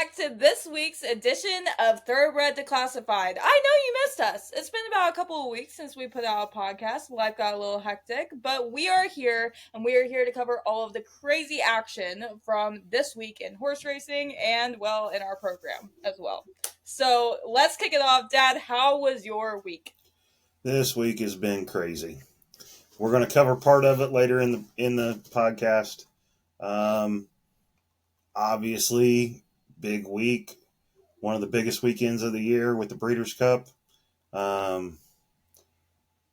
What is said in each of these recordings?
back to this week's edition of Thoroughbred Declassified. I know you missed us. It's been about a couple of weeks since we put out a podcast. Life got a little hectic, but we are here, and we are here to cover all of the crazy action from this week in horse racing and, well, in our program as well. So let's kick it off. Dad, how was your week? This week has been crazy. We're going to cover part of it later in the podcast. Obviously, big week, one of the biggest weekends of the year with the Breeders' Cup.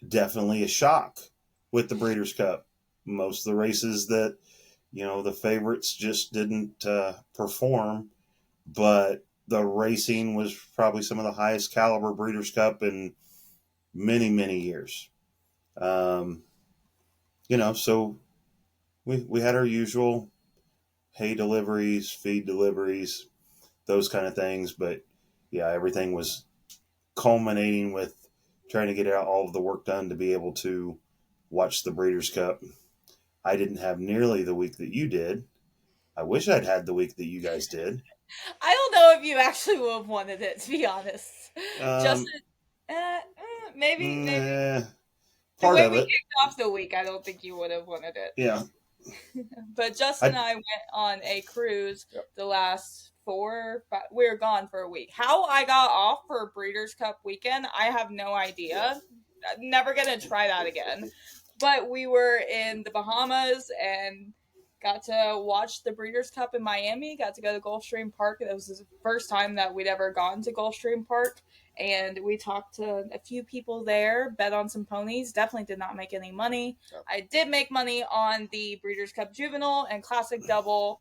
Definitely a shock with the Breeders' Cup. Most of the races that, the favorites just didn't perform, but the racing was probably some of the highest caliber Breeders' Cup in many, many years. So we had our usual hay deliveries, feed deliveries, those kind of things. But yeah, everything was culminating with trying to get all of the work done to be able to watch the Breeders' Cup. I didn't have nearly the week that you did. I wish I'd had the week that you guys did. I don't know if you actually would have wanted it, to be honest. Justin, maybe. Part the way of we it. kicked off the week, I don't think you would have wanted it. Yeah. But Justin and I went on a cruise the last 4 or 5. We were gone for a week. How I got off for Breeders' Cup weekend, I have no idea. I'm never going to try that again. But we were in the Bahamas and got to watch the Breeders' Cup in Miami. Got to go to Gulfstream Park. That was the first time that we'd ever gone to Gulfstream Park. And we talked to a few people there, bet on some ponies. Definitely did not make any money. Yep. I did make money on the Breeders' Cup Juvenile and Classic Double,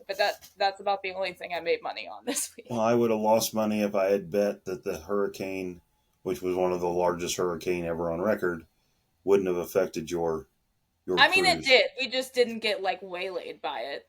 but that's about the only thing I made money on this week. Well, I would have lost money if I had bet that the hurricane, which was one of the largest hurricane ever on record, wouldn't have affected your I mean, cruise. It did. We just didn't get, waylaid by it.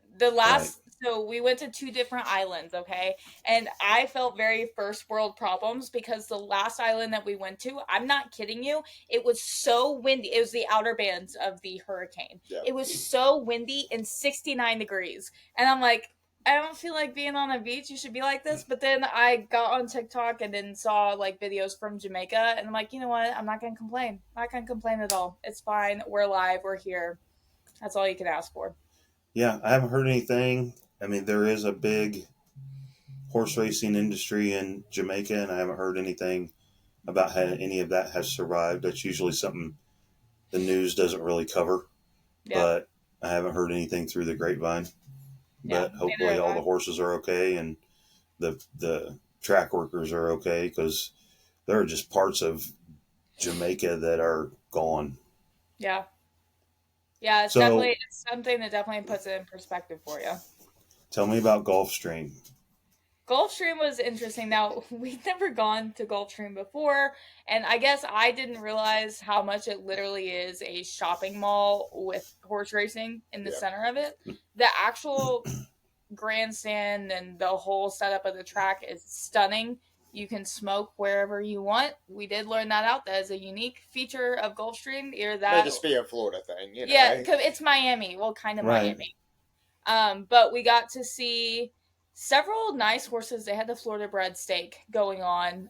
So we went to 2 different islands, okay? And I felt very first world problems because the last island that we went to, I'm not kidding you, it was so windy. It was the outer bands of the hurricane. Yep. It was so windy and 69 degrees. And I'm like, I don't feel like being on a beach. You should be like this. But then I got on TikTok and then saw videos from Jamaica. And I'm like, you know what? I'm not going to complain. I'm not going to complain at all. It's fine. We're alive. We're here. That's all you can ask for. Yeah, I haven't heard anything. I mean, there is a big horse racing industry in Jamaica, and I haven't heard anything about how any of that has survived. That's usually something the news doesn't really cover. Yeah. But I haven't heard anything through the grapevine. But hopefully all the horses are okay and the track workers are okay, because there are just parts of Jamaica that are gone. Yeah. Yeah, it's something that definitely puts it in perspective for you. Tell me about Gulfstream. Gulfstream was interesting. Now, we'd never gone to Gulfstream before, and I guess I didn't realize how much it literally is a shopping mall with horse racing in the center of it. The actual grandstand and the whole setup of the track is stunning. You can smoke wherever you want. We did learn that out. That is a unique feature of Gulfstream. May just be a Florida thing, Yeah, because it's Miami. Well, kind of right. Miami. But we got to see several nice horses. They had the Thoroughbred stake going on.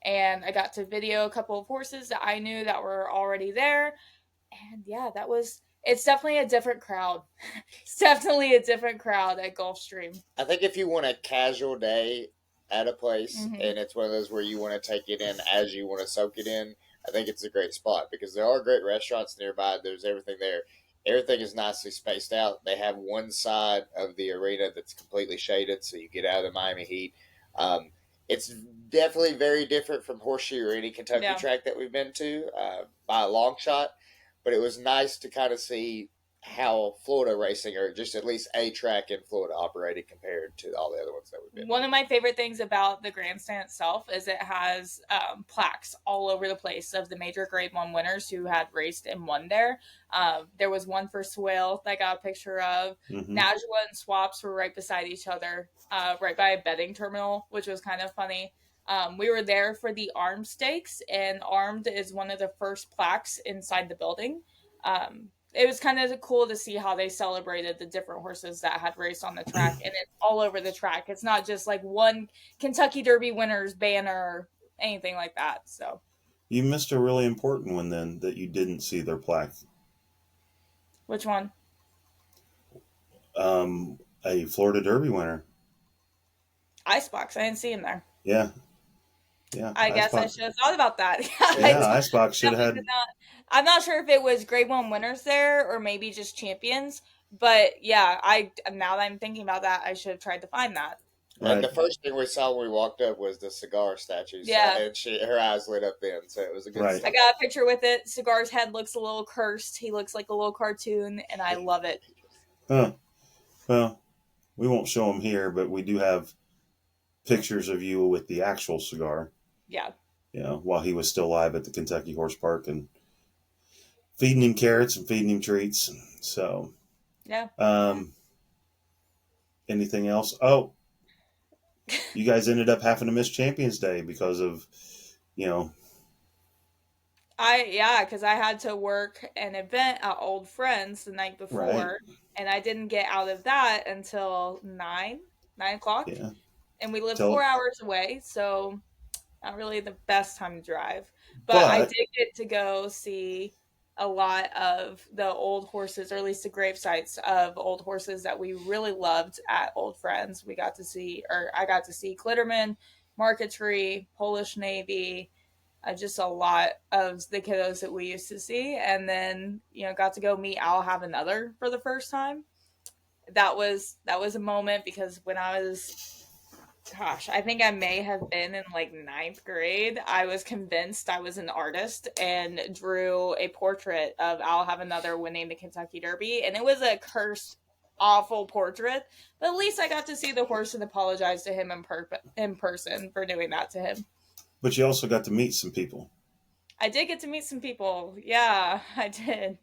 And I got to video a couple of horses that I knew that were already there. And yeah, it's definitely a different crowd. It's definitely a different crowd at Gulfstream. I think if you want a casual day at a place, and it's one of those where you want to take it in as you want to soak it in, I think it's a great spot because there are great restaurants nearby. There's everything there. Everything is nicely spaced out. They have one side of the arena that's completely shaded, so you get out of the Miami heat. It's definitely very different from Horseshoe or any Kentucky track that we've been to by a long shot, but it was nice to kind of see how Florida racing, or just at least a track in Florida, operated compared to all the other ones that we've been. One of my favorite things about the grandstand itself is it has plaques all over the place of the major Grade 1 winners who had raced and won there. There was one for Swale that I got a picture of. Najwa and Swaps were right beside each other, right by a betting terminal, which was kind of funny. We were there for the Armed Stakes, and Armed is one of the first plaques inside the building. it was kind of cool to see how they celebrated the different horses that had raced on the track, and it's all over the track. It's not just like one Kentucky Derby winner's banner or anything like that. So You missed a really important one then that you didn't see their plaque. which one? A Florida Derby winner. Icebox. I didn't see him there. Yeah. Yeah. I guess I should have thought about that. Yeah, Icebox should have had. I'm not sure if it was Grade 1 winners there or maybe just champions. But yeah, now that I'm thinking about that, I should have tried to find that. Right. And the first thing we saw when we walked up was the cigar statues. Yeah. And her eyes lit up then, so it was a good Right. I got a picture with it. Cigar's head looks a little cursed. He looks like a little cartoon, and I love it. Huh. Well, we won't show them here, but we do have pictures of you with the actual cigar. Yeah. You know, while he was still alive at the Kentucky Horse Park and feeding him carrots and feeding him treats. So, yeah. Anything else? Oh, you guys ended up having to miss Champions Day because of, you know. Because I had to work an event at Old Friends the night before, right. And I didn't get out of that until 9 o'clock. Yeah. And we live 4 hours away, so not really the best time to drive. But I did get to go see a lot of the old horses, or at least the grave sites of old horses that we really loved at Old Friends. I got to see Klitterman, Marquetry, Polish Navy, just a lot of the kiddos that we used to see. And then, got to go meet I'll Have Another for the first time. That was a moment because when I was... Gosh, I think I may have been in like 9th grade. I was convinced I was an artist and drew a portrait of I'll Have Another winning the Kentucky Derby. And it was a cursed, awful portrait. But at least I got to see the horse and apologize to him in person for doing that to him. But you also got to meet some people. I did get to meet some people. Yeah, I did.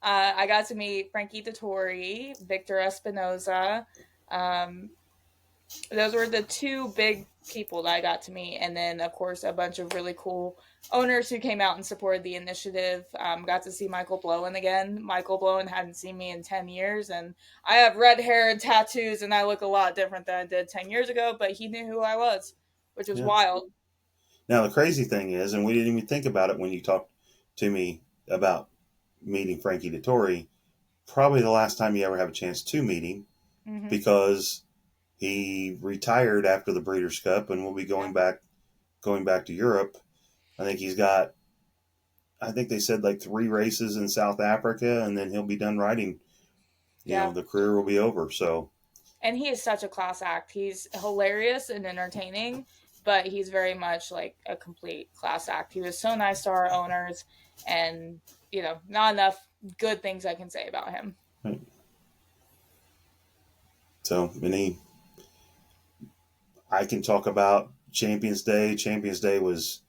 I got to meet Frankie Dettori, Victor Espinoza, those were the two big people that I got to meet. And then, of course, a bunch of really cool owners who came out and supported the initiative. Got to see Michael Blowen again. Michael Blowen hadn't seen me in 10 years. And I have red hair and tattoos, and I look a lot different than I did 10 years ago. But he knew who I was, which was wild. Now, the crazy thing is, and we didn't even think about it when you talked to me about meeting Frankie Dettori, probably the last time you ever have a chance to meet him, because... he retired after the Breeders' Cup and will be going back to Europe. I think they said like 3 races in South Africa, and then he'll be done riding. You know, the career will be over. So, and he is such a class act. He's hilarious and entertaining, but he's very much like a complete class act. He was so nice to our owners, and not enough good things I can say about him. Right. So, I can talk about Champions Day. Champions Day was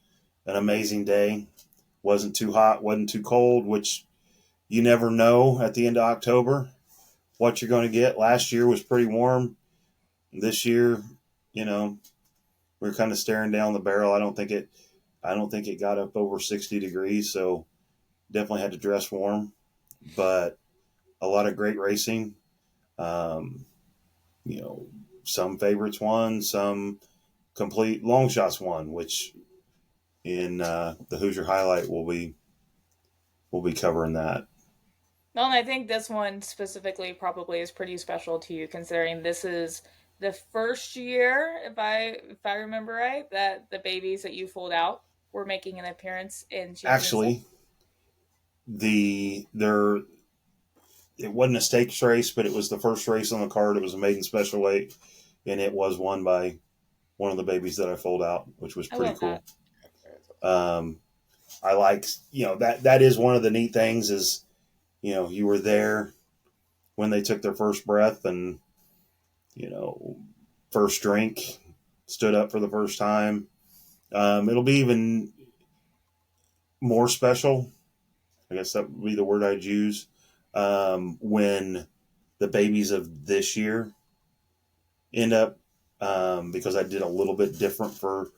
an amazing day. Wasn't too hot, wasn't too cold, which you never know at the end of October what you're going to get. Last year was pretty warm. This year, we're kind of staring down the barrel. I don't think it got up over 60 degrees, so definitely had to dress warm. But a lot of great racing. Some favorites won, some complete long shots won, which in the Hoosier Highlight we'll be covering that. Well, and I think this one specifically probably is pretty special to you, considering this is the first year, if I remember right, that the babies that you foaled out were making an appearance in Champions Actually, it wasn't a stakes race, but it was the first race on the card. It was a maiden special weight, and it was won by one of the babies that I foaled out, which was pretty cool. I like, that is one of the neat things is, you were there when they took their first breath and, first drink, stood up for the first time. It'll be even more special. I guess that would be the word I'd use. When the babies of this year end up, because I did a little bit different for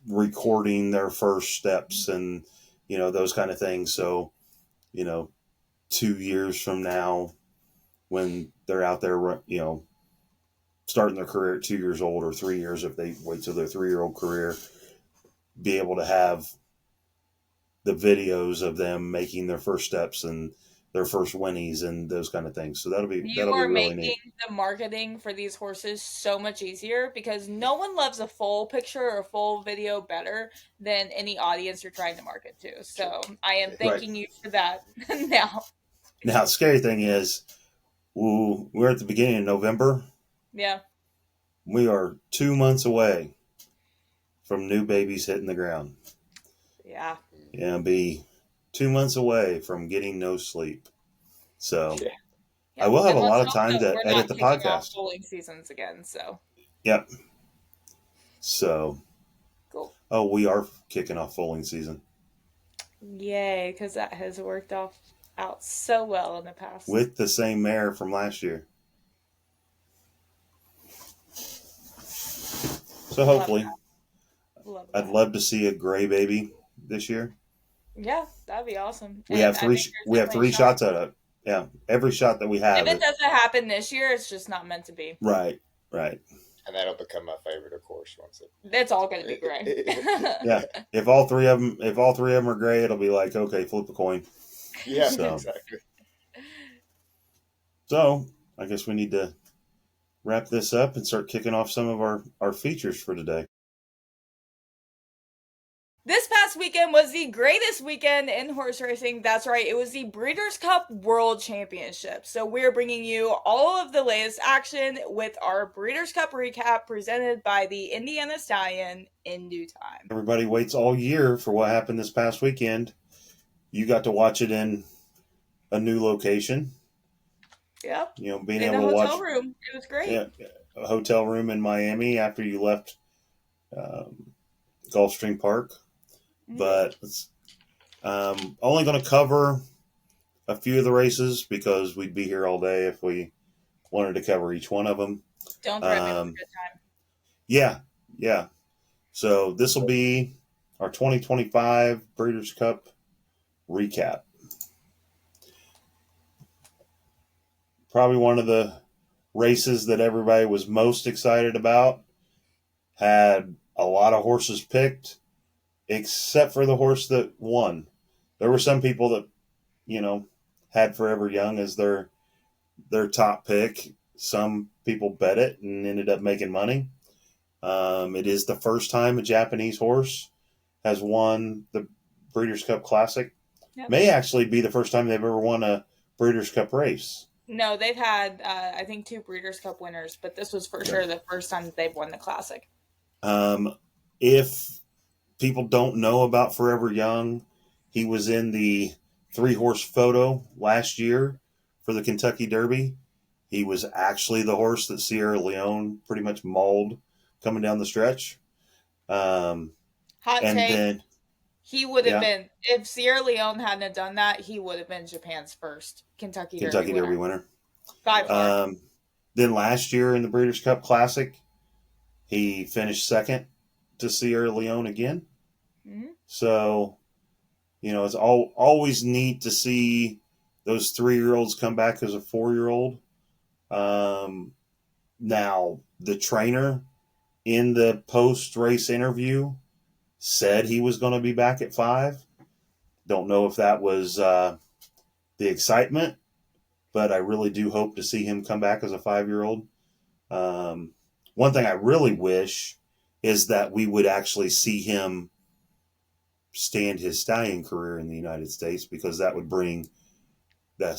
recording their first steps and those kind of things. So 2 years from now, when they're out there, starting their career at 2 years old, or 3 years if they wait till their 3-year-old career, be able to have the videos of them making their first steps and their first whinnies and those kind of things. So that'll be You are really making neat. the marketing for these horses so much easier because no one loves a full picture or a full video better than any audience you're trying to market to. So I am thanking you for that now. Now, the scary thing is, we're at the beginning of November. Yeah. We are 2 months away from new babies hitting the ground. Yeah. Be 2 months away from getting no sleep. So Yeah. I will have And a lot of let's time hope that to we're edit not the kicking off podcast. foaling seasons again. So Yep. So, cool. oh, we are kicking off foaling season Yay, because that has worked out so well in the past. with the same mare from last year. So hopefully, I'd love to see a gray baby this year. Yeah, that'd be awesome. We have three shots at it. Yeah, every shot that we have. If it doesn't happen this year, it's just not meant to be. Right. And that'll become my favorite, of course, once it. It's all going to be gray. Yeah, if all three of them are gray, it'll be like, okay, flip a coin. Yeah, exactly. So I guess we need to wrap this up and start kicking off some of our features for today. This past weekend was the greatest weekend in horse racing. That's right, it was the Breeders' Cup World Championship. So we're bringing you all of the latest action with our Breeders' Cup recap presented by the Indiana Stallion in due time. Everybody waits all year for what happened this past weekend. You got to watch it in a new location. Yep. Being in able to watch. Hotel room. It was great. Yeah, a hotel room in Miami after you left Gulfstream Park. But it's only going to cover a few of the races because we'd be here all day if we wanted to cover each one of them. Don't threaten me with a good time. Yeah. So this will be our 2025 Breeders' Cup recap. Probably one of the races that everybody was most excited about. Had a lot of horses picked, except for the horse that won. There were some people that, had Forever Young as their top pick. Some people bet it and ended up making money. It is the first time a Japanese horse has won the Breeders' Cup Classic. Yep. May actually be the first time they've ever won a Breeders' Cup race. No, they've had, I think, 2 Breeders' Cup winners, but this was for sure the first time that they've won the Classic. If people don't know about Forever Young, he was in the 3-horse photo last year for the Kentucky Derby. He was actually the horse that Sierra Leone pretty much mauled coming down the stretch. Hot take. He would have been, if Sierra Leone hadn't done that, he would have been Japan's first Kentucky Derby winner. By far. Then last year in the Breeders' Cup Classic, he finished second to Sierra Leone again. Mm-hmm. So, it's always neat to see those 3-year-olds come back as a 4-year-old. Now, the trainer in the post-race interview said he was going to be back at 5. Don't know if that was the excitement, but I really do hope to see him come back as a 5-year-old. One thing I really wish is that we would actually see him stand his stallion career in the United States, because that would bring the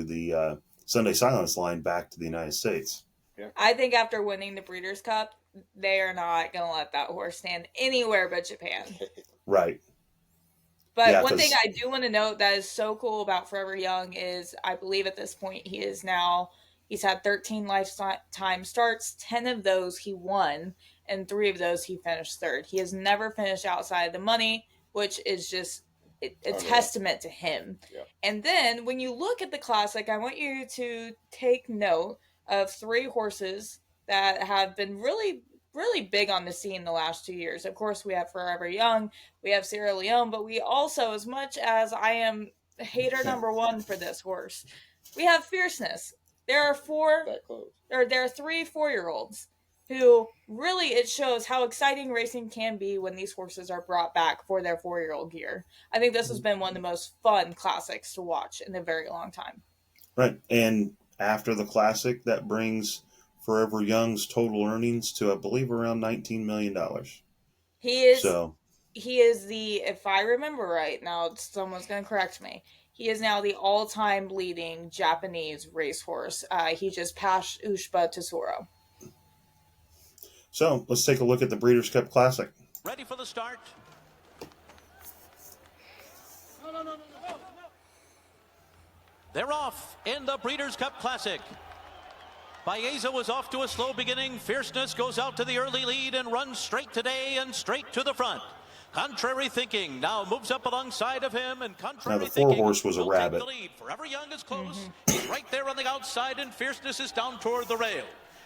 the Sunday Silence line back to the United States. Yeah. I think after winning the Breeders' Cup, they are not going to let that horse stand anywhere but Japan. Right. But one thing I do want to note that is so cool about Forever Young is I believe at this point he's had 13 lifetime starts. 10 of those he won, and 3 of those he finished third. He has never finished outside of the money, which is just a testament to him. Yeah. And then when you look at the Classic, I want you to take note of 3 horses that have been really really big on the scene the last 2 years. Of course, we have Forever Young, we have Sierra Leone, but we also, as much as I am hater number one for this horse, we have Fierceness. There are there are 3 4-year-olds who really, it shows how exciting racing can be when these horses are brought back for their 4-year-old year. I think this has been one of the most fun classics to watch in a very long time. Right. And after the classic, that brings Forever Young's total earnings to, I believe, around $19 million. He is the, if I remember right, now someone's going to correct me, he is now the all-time leading Japanese racehorse. He just passed Ushba Tesoro. So let's take a look at the Breeders' Cup Classic. Ready for the start. No. They're off in the Breeders' Cup Classic. Baeza was off to a slow beginning. Fierceness goes out to the early lead and runs straight today and straight to the front. Contrary Thinking now moves up alongside of him, and Contrary Now the Thinking 4-horse was a rabbit. the lead. Forever Young is close. He's right there on the outside, and Fierceness is down toward the rail.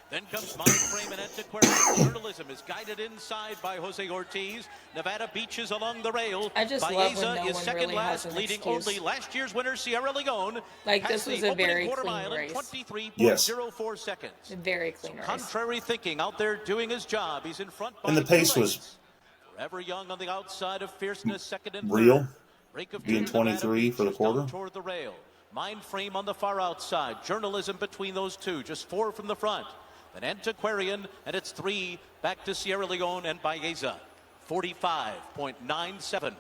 Then comes Mind Frame and Antiquarian. Journalism is guided inside by Jose Ortiz. Nevada Beach is along the rail. I just love when no is one second really last, has an leading excuse. only last year's winner Sierra Leone. Like, this was a very clean race. 23.04 seconds. A very clean race. Contrary Thinking out there doing his job. He's in front by And the pace was Forever Young on the outside of Fierceness, second and real, third. Break of being 23 for the quarter. Toward the rail. Mind Frame on the far outside. Journalism between those two. Just 4 from the front. Then Antiquarian, and it's 3 back to Sierra Leone and Baeza. 45.97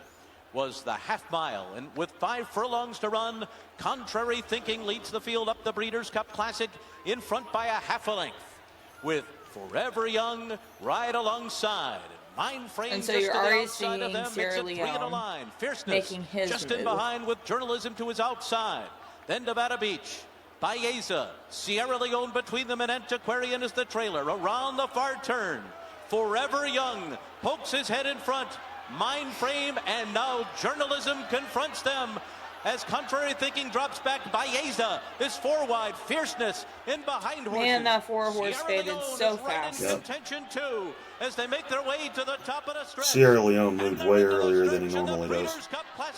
was the half mile. And with 5 furlongs to run, Contrary Thinking leads the field up the Breeders' Cup Classic in front by a half a length. With Forever Young right alongside. Mind Frame and so just you're to the already outside of seeing them. Sierra Makes it 3 in a Leone line. Fierceness making his just move. in behind with Journalism to his outside. Then Nevada Beach. Baeza, Sierra Leone between them, and Antiquarian is the trailer. Around the far turn, Forever Young pokes his head in front. Mind Frame, and now Journalism confronts them. As Contrary Thinking drops back, Baeza is 4 wide. Fierceness in behind horses. Man, that 4-horse Sierra faded Leone so is right fast. in contention too, as they make their way to the top of the stretch. Sierra Leone moved way earlier than he normally does.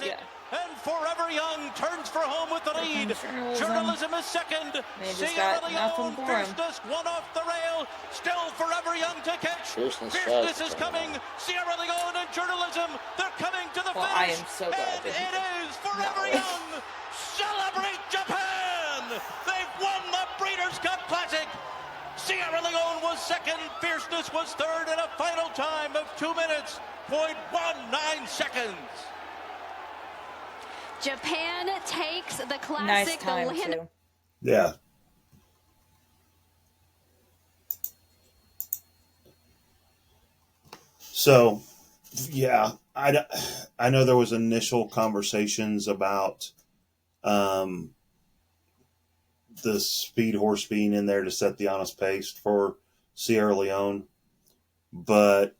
Yeah. And Forever Young turns for home with the lead. Journalism is second. They just Sierra got nothing Leone, for him. Fierceness, 1 off the rail. Still Forever Young to catch. Fierceness is coming. Sierra Leone and Journalism, they're coming to the finish. I am so glad And that it is Forever Young. Celebrate Japan! They've won the Breeders' Cup Classic. Sierra Leone was second. Fierceness was third in a final time of 2 minutes, 0.19 seconds. Japan takes the Nice classic. time, too. Yeah. So, yeah, I know there was initial conversations about the speed horse being in there to set the honest pace for Sierra Leone, but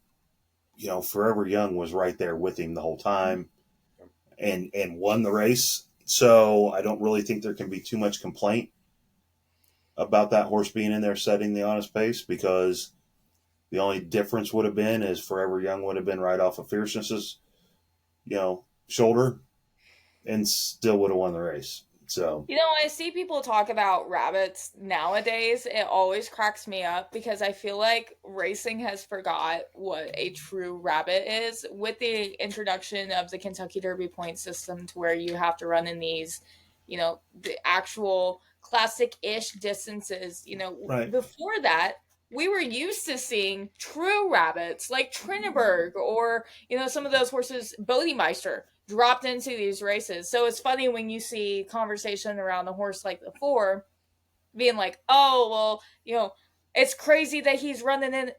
Forever Young was right there with him the whole time and won the race. So I don't really think there can be too much complaint about that horse being in there setting the honest pace, because the only difference would have been is Forever Young would have been right off of Fierceness's, shoulder, and still would have won the race. So, I see people talk about rabbits nowadays. It always cracks me up because I feel like racing has forgot what a true rabbit is with the introduction of the Kentucky Derby point system, to where you have to run in these, the actual classic-ish distances. Right. Before that, we were used to seeing true rabbits like Trinneberg or, some of those horses, Bodemeister, dropped into these races. So it's funny when you see conversation around a horse like the 4 being like, oh, well, it's crazy that he's running in.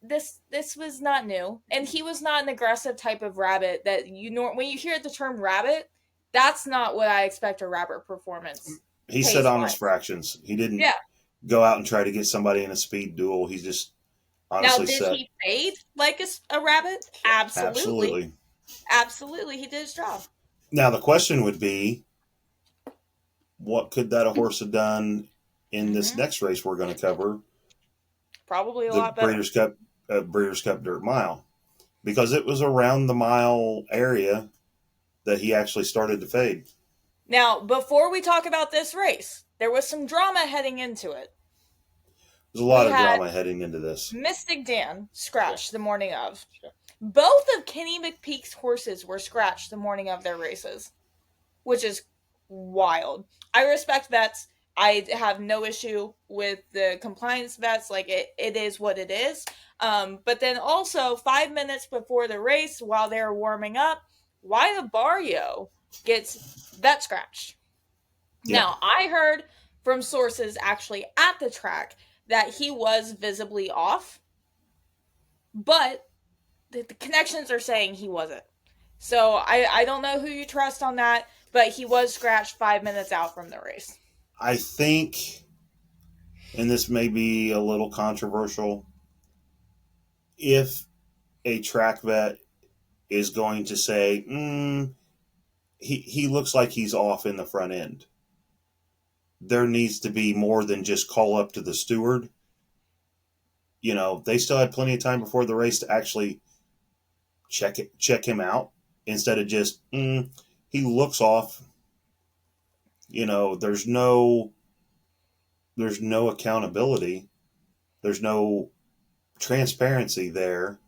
This was not new. And he was not an aggressive type of rabbit that when you hear the term rabbit, that's not what I expect a rabbit performance. He set honest fractions. He didn't go out and try to get somebody in a speed duel. He just honestly set. Now, did he fade like a rabbit? Absolutely. Absolutely, he did his job. Now, the question would be, what could that horse have done in this next race we're going to cover? Probably a lot better. The Breeders' Cup Breeders' Cup Dirt Mile, because it was around the mile area that he actually started to fade. Now, before we talk about this race, there was some drama heading into it. There's a lot of drama heading into this. Mystic Dan scratched the morning of. Both of Kenny McPeak's horses were scratched the morning of their races, which is wild. I respect vets. I have no issue with the compliance vets. Like, it is what it is. But then also, 5 minutes before the race, while they're warming up, Wyatt Barrio gets vet scratched. Yeah. Now, I heard from sources actually at the track that he was visibly off, but the connections are saying he wasn't. So I don't know who you trust on that, but he was scratched 5 minutes out from the race. I think, and this may be a little controversial, if a track vet is going to say, he looks like he's off in the front end, there needs to be more than just call up to the steward. You know, they still had plenty of time before the race to actually check him out, instead of just, he looks off. You know, there's no accountability. There's no transparency there.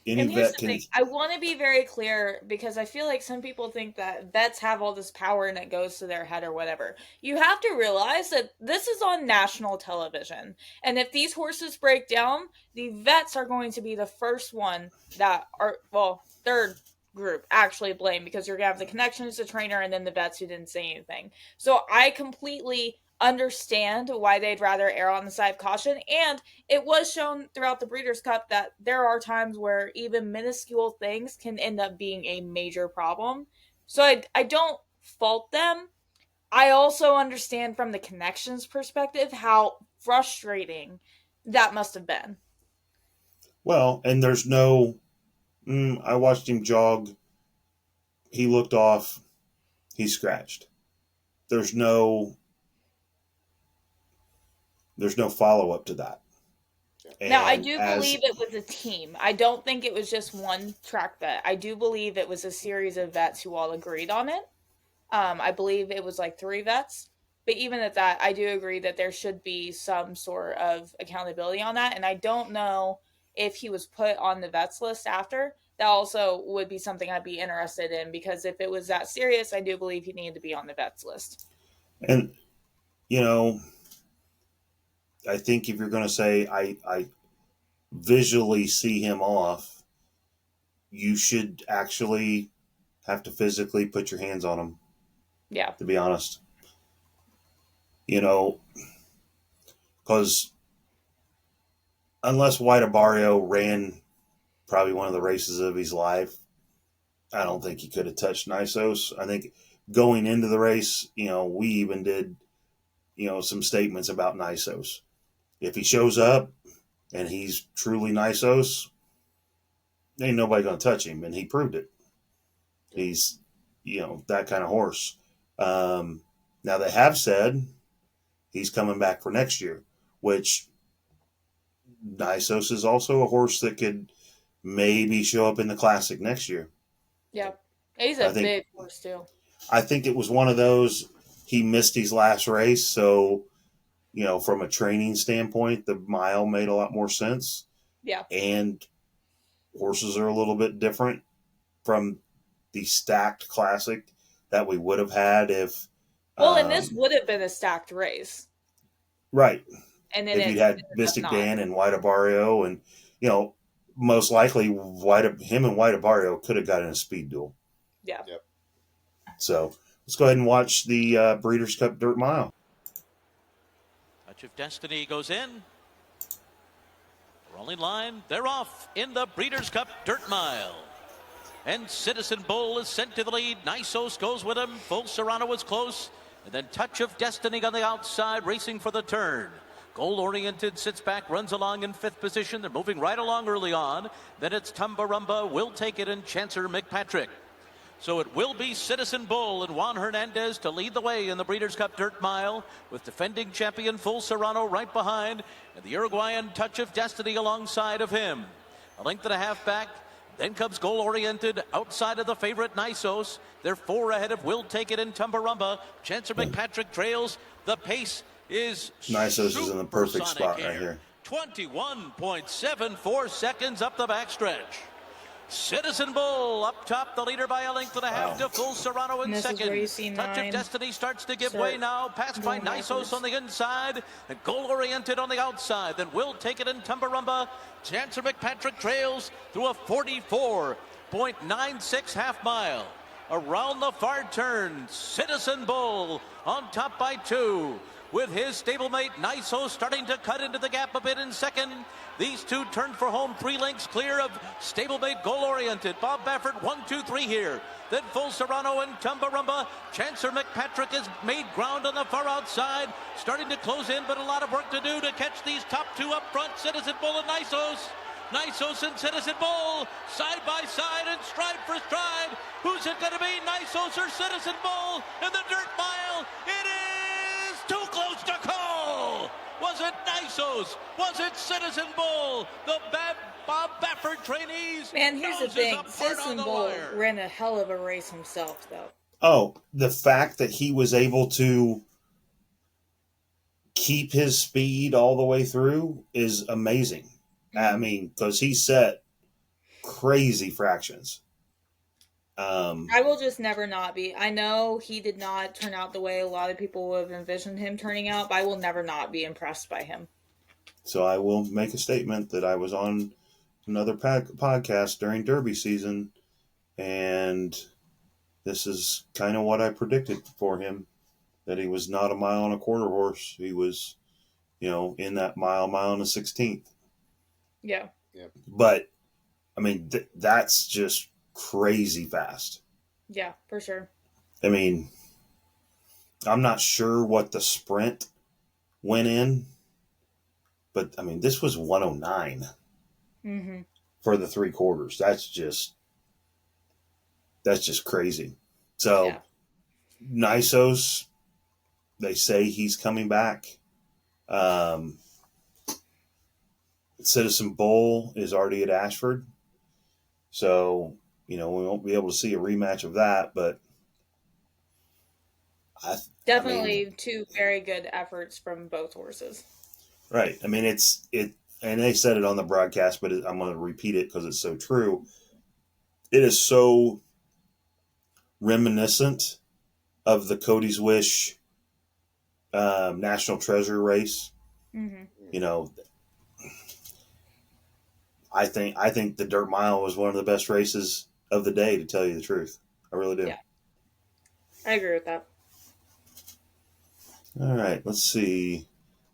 And here's the thing. I want to be very clear, because I feel like some people think that vets have all this power and it goes to their head or whatever. You have to realize that this is on national television. And if these horses break down, the vets are going to be the first one that are, well, third group actually blame, because you're going to have the connections to trainer and then the vets who didn't say anything. So I completely understand why they'd rather err on the side of caution, and it was shown throughout the Breeders' Cup that there are times where even minuscule things can end up being a major problem. So I don't fault them. I also understand from the connections perspective how frustrating that must have been. Well, and there's no, I watched him jog, he looked off, he scratched. There's no follow-up to that. Now, I do believe it was a team. I don't think it was just one track vet. I do believe it was a series of vets who all agreed on it. I believe it was like 3 vets. But even at that, I do agree that there should be some sort of accountability on that. And I don't know if he was put on the vets list after. That also would be something I'd be interested in, because if it was that serious, I do believe he needed to be on the vets list. And, you know, I think if you're going to say I visually see him off, you should actually have to physically put your hands on him. Yeah. To be honest. You know, because unless Wyatt Barrio ran probably one of the races of his life, I don't think he could have touched Nisos. I think going into the race, you know, we even did, you know, some statements about Nisos. If he shows up and he's truly Nisos, ain't nobody going to touch him, and he proved it. He's, you know, that kind of horse. Now, they have said he's coming back for next year, which Nisos is also a horse that could maybe show up in the Classic next year. Yeah, he's a big horse, too. I think it was one of those, he missed his last race, so, you know, from a training standpoint, the mile made a lot more sense. Yeah. And horses are a little bit different from the stacked Classic that we would have had if... Well, and this would have been a stacked race. Right. And then if you had Mystic Dan and Wyatt Barrio, and, you know, most likely him and Wyatt Barrio could have gotten a speed duel. Yeah. Yep. So let's go ahead and watch the Breeders' Cup Dirt Mile. Touch of Destiny goes in. Rolling line, they're off in the Breeders' Cup Dirt Mile. And Citizen Bull is sent to the lead. Nisos goes with him. Full Serrano is close. And then Touch of Destiny on the outside, racing for the turn. Goal-oriented, sits back, runs along in 5th position. They're moving right along early on. Then it's Tumbarumba, Will Take It, and Chancer McPatrick. So it will be Citizen Bull and Juan Hernandez to lead the way in the Breeders' Cup Dirt Mile, with defending champion Full Serrano right behind, and the Uruguayan Touch of Destiny alongside of him. A length and a half back. Then comes goal-oriented outside of the favorite Nisos. They're 4 ahead of Will Take It and Tumbarumba. Chancellor McPatrick trails. The pace is Nisos is in the perfect spot right here. 21.74 seconds up the backstretch. Citizen Bull up top, the leader by a length and a half to Full Serrano in second. Touch of Destiny starts to give way now, passed by Nisos on the inside, and goal-oriented on the outside. Then Will Take It in Tumbarumba. Chancellor McPatrick trails through a 44.96 half mile. Around the far turn, Citizen Bull on top by 2. With his stablemate Niso starting to cut into the gap a bit in second. These two turn for home, 3 lengths clear of stablemate goal-oriented. Bob Baffert, 1, 2, 3 here. Then Full Serrano and Tumbarumba. Chancellor McPatrick has made ground on the far outside. Starting to close in, but a lot of work to do to catch these top 2 up front. Citizen Bull and Nisos. Nisos and Citizen Bull, side by side and stride for stride. Who's it going to be, Nisos or Citizen Bull in the dirt mile? It is too close to call. Was it Nisos? Was it Citizen Bull? The Bob Baffert trainees. Man, here's the thing. Citizen Bull ran a hell of a race himself, though. Oh, the fact that he was able to keep his speed all the way through is amazing. I mean, because he set crazy fractions. I will just never not be. I know he did not turn out the way a lot of people would have envisioned him turning out, but I will never not be impressed by him. So I will make a statement that I was on another podcast during Derby season, and this is kind of what I predicted for him, that he was not a mile and a quarter horse. He was, in that mile and a 16th. Yeah. But, I mean, that's just crazy fast. Yeah, for sure. I mean, I'm not sure what the sprint went in, but, I mean, this was 109 for the 3 quarters. That's just crazy. So, Nisos, they say he's coming back. Citizen Bull is already at Ashford. So, we won't be able to see a rematch of that, but definitely 2 very good efforts from both horses. Right. I mean, and they said it on the broadcast, but I'm going to repeat it because it's so true. It is so reminiscent of the Cody's Wish National Treasure race. I think the Dirt Mile was one of the best races of the day, to tell you the truth. I really do. Yeah. I agree with that. All right, let's see.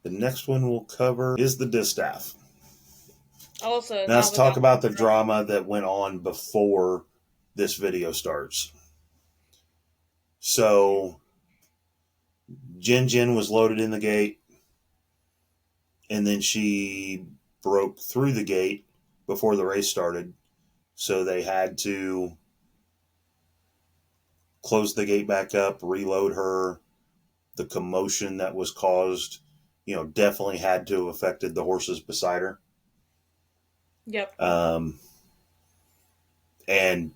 The next one we'll cover is the distaff. Also, now let's talk about the drama that went on before this video starts. So, Jin was loaded in the gate, and then she broke through the gate before the race started. So they had to close the gate back up, reload her. The commotion that was caused, definitely had to have affected the horses beside her. Yep. And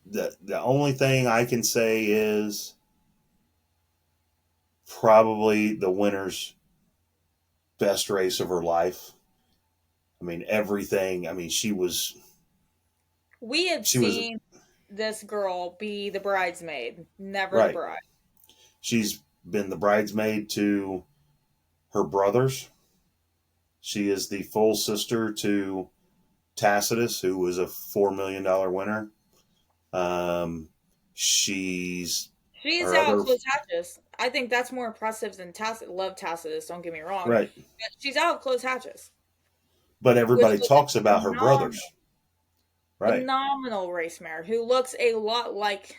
the only thing I can say is probably the winner's best race of her life. I mean, everything. I mean, we have seen this girl be the bridesmaid, never the bride. She's been the bridesmaid to her brothers. She is the full sister to Tacitus, who was a $4 million winner. She's out close hatches. I think that's more impressive than Tacitus. Love Tacitus, don't get me wrong. Right. But she's out of close hatches. But everybody talks about her brothers. Right. Phenomenal race mare who looks a lot like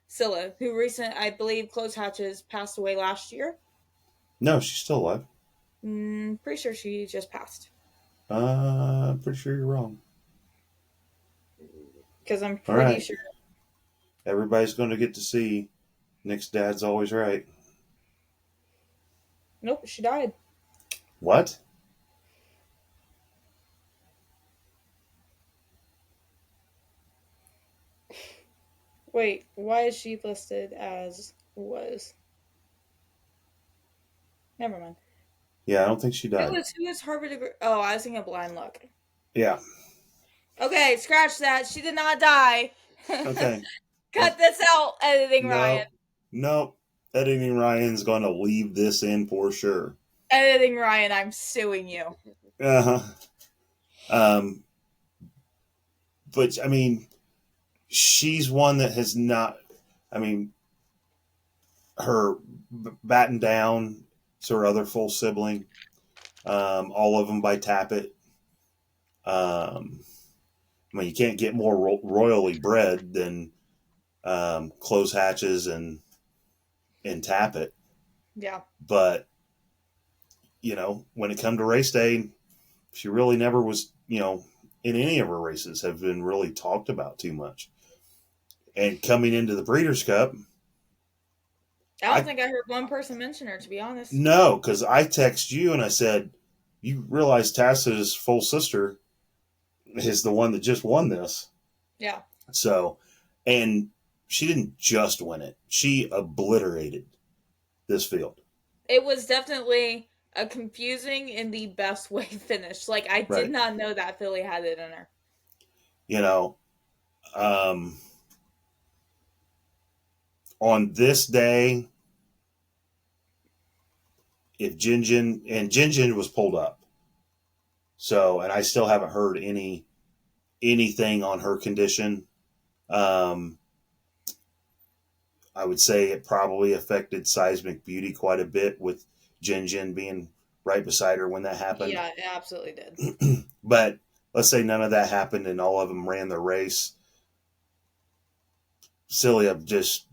Scylla, who I believe close hatches passed away last year. No, she's still alive. Pretty sure she just passed. Pretty sure you're wrong. Because I'm All pretty right. sure. Everybody's going to get to see Nick's dad's always right. Nope, she died. What? Wait, why is she listed as was? Never mind. Yeah, I don't think she died. Who was Harvard? Oh, I was thinking Blind Luck. Yeah. Okay, scratch that. She did not die. Okay. Cut this out, editing Ryan. Nope. Editing Ryan's going to leave this in for sure. Editing Ryan, I'm suing you. But I mean, she's one that has not. I mean, her Batten Down is her other full sibling. All of them by Tappet. I mean, you can't get more royally bred than Close Hatches and Tappet. Yeah. But, you know, when it come to race day, she really never was, you know, in any of her races have been really talked about too much. And coming into the Breeders' Cup, I don't think I heard one person mention her, to be honest. No, because I texted you and I said, you realize Tassa's full sister is the one that just won this. Yeah. So, and she didn't just win it. She obliterated this field. It was definitely a confusing in the best way finish. Like, I did not know that filly had it in her. You know, on this day, if Jinjin was pulled up. So, and I still haven't heard anything on her condition. I would say it probably affected Seismic Beauty quite a bit with Jinjin being right beside her when that happened. Yeah, it absolutely did. But let's say none of that happened and all of them ran the race. Celia just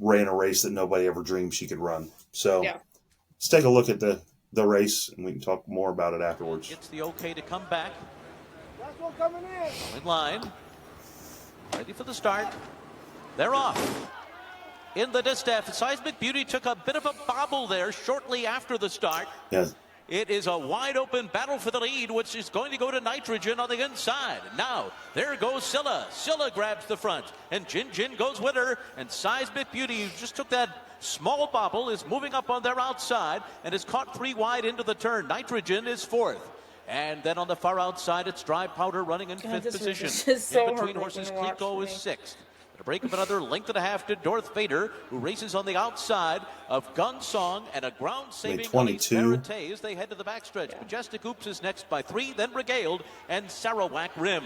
ran a race that nobody ever dreamed she could run. So let's take a look at the race and we can talk more about it afterwards. Gets the okay to come back. That's one coming In line. Ready for the start. They're off. In the distaff, Seismic Beauty took a bit of a bobble there shortly after the start. Yes. It is a wide open battle for the lead, which is going to go to Nitrogen on the inside. Now, there goes Scylla. Scylla grabs the front, and Jinjin goes with her. And Seismic Beauty, who just took that small bobble, is moving up on their outside and is caught 3 wide into the turn. Nitrogen is 4th. And then on the far outside, it's Dry Powder running in 5th position. In between horses, Clico is 6th. A break of another length and a half to Darth Vader, who races on the outside of Gun Song and a ground-saving 22 as they head to the backstretch. Majestic Oops is next by 3, then Regaled and Sarawak Rim.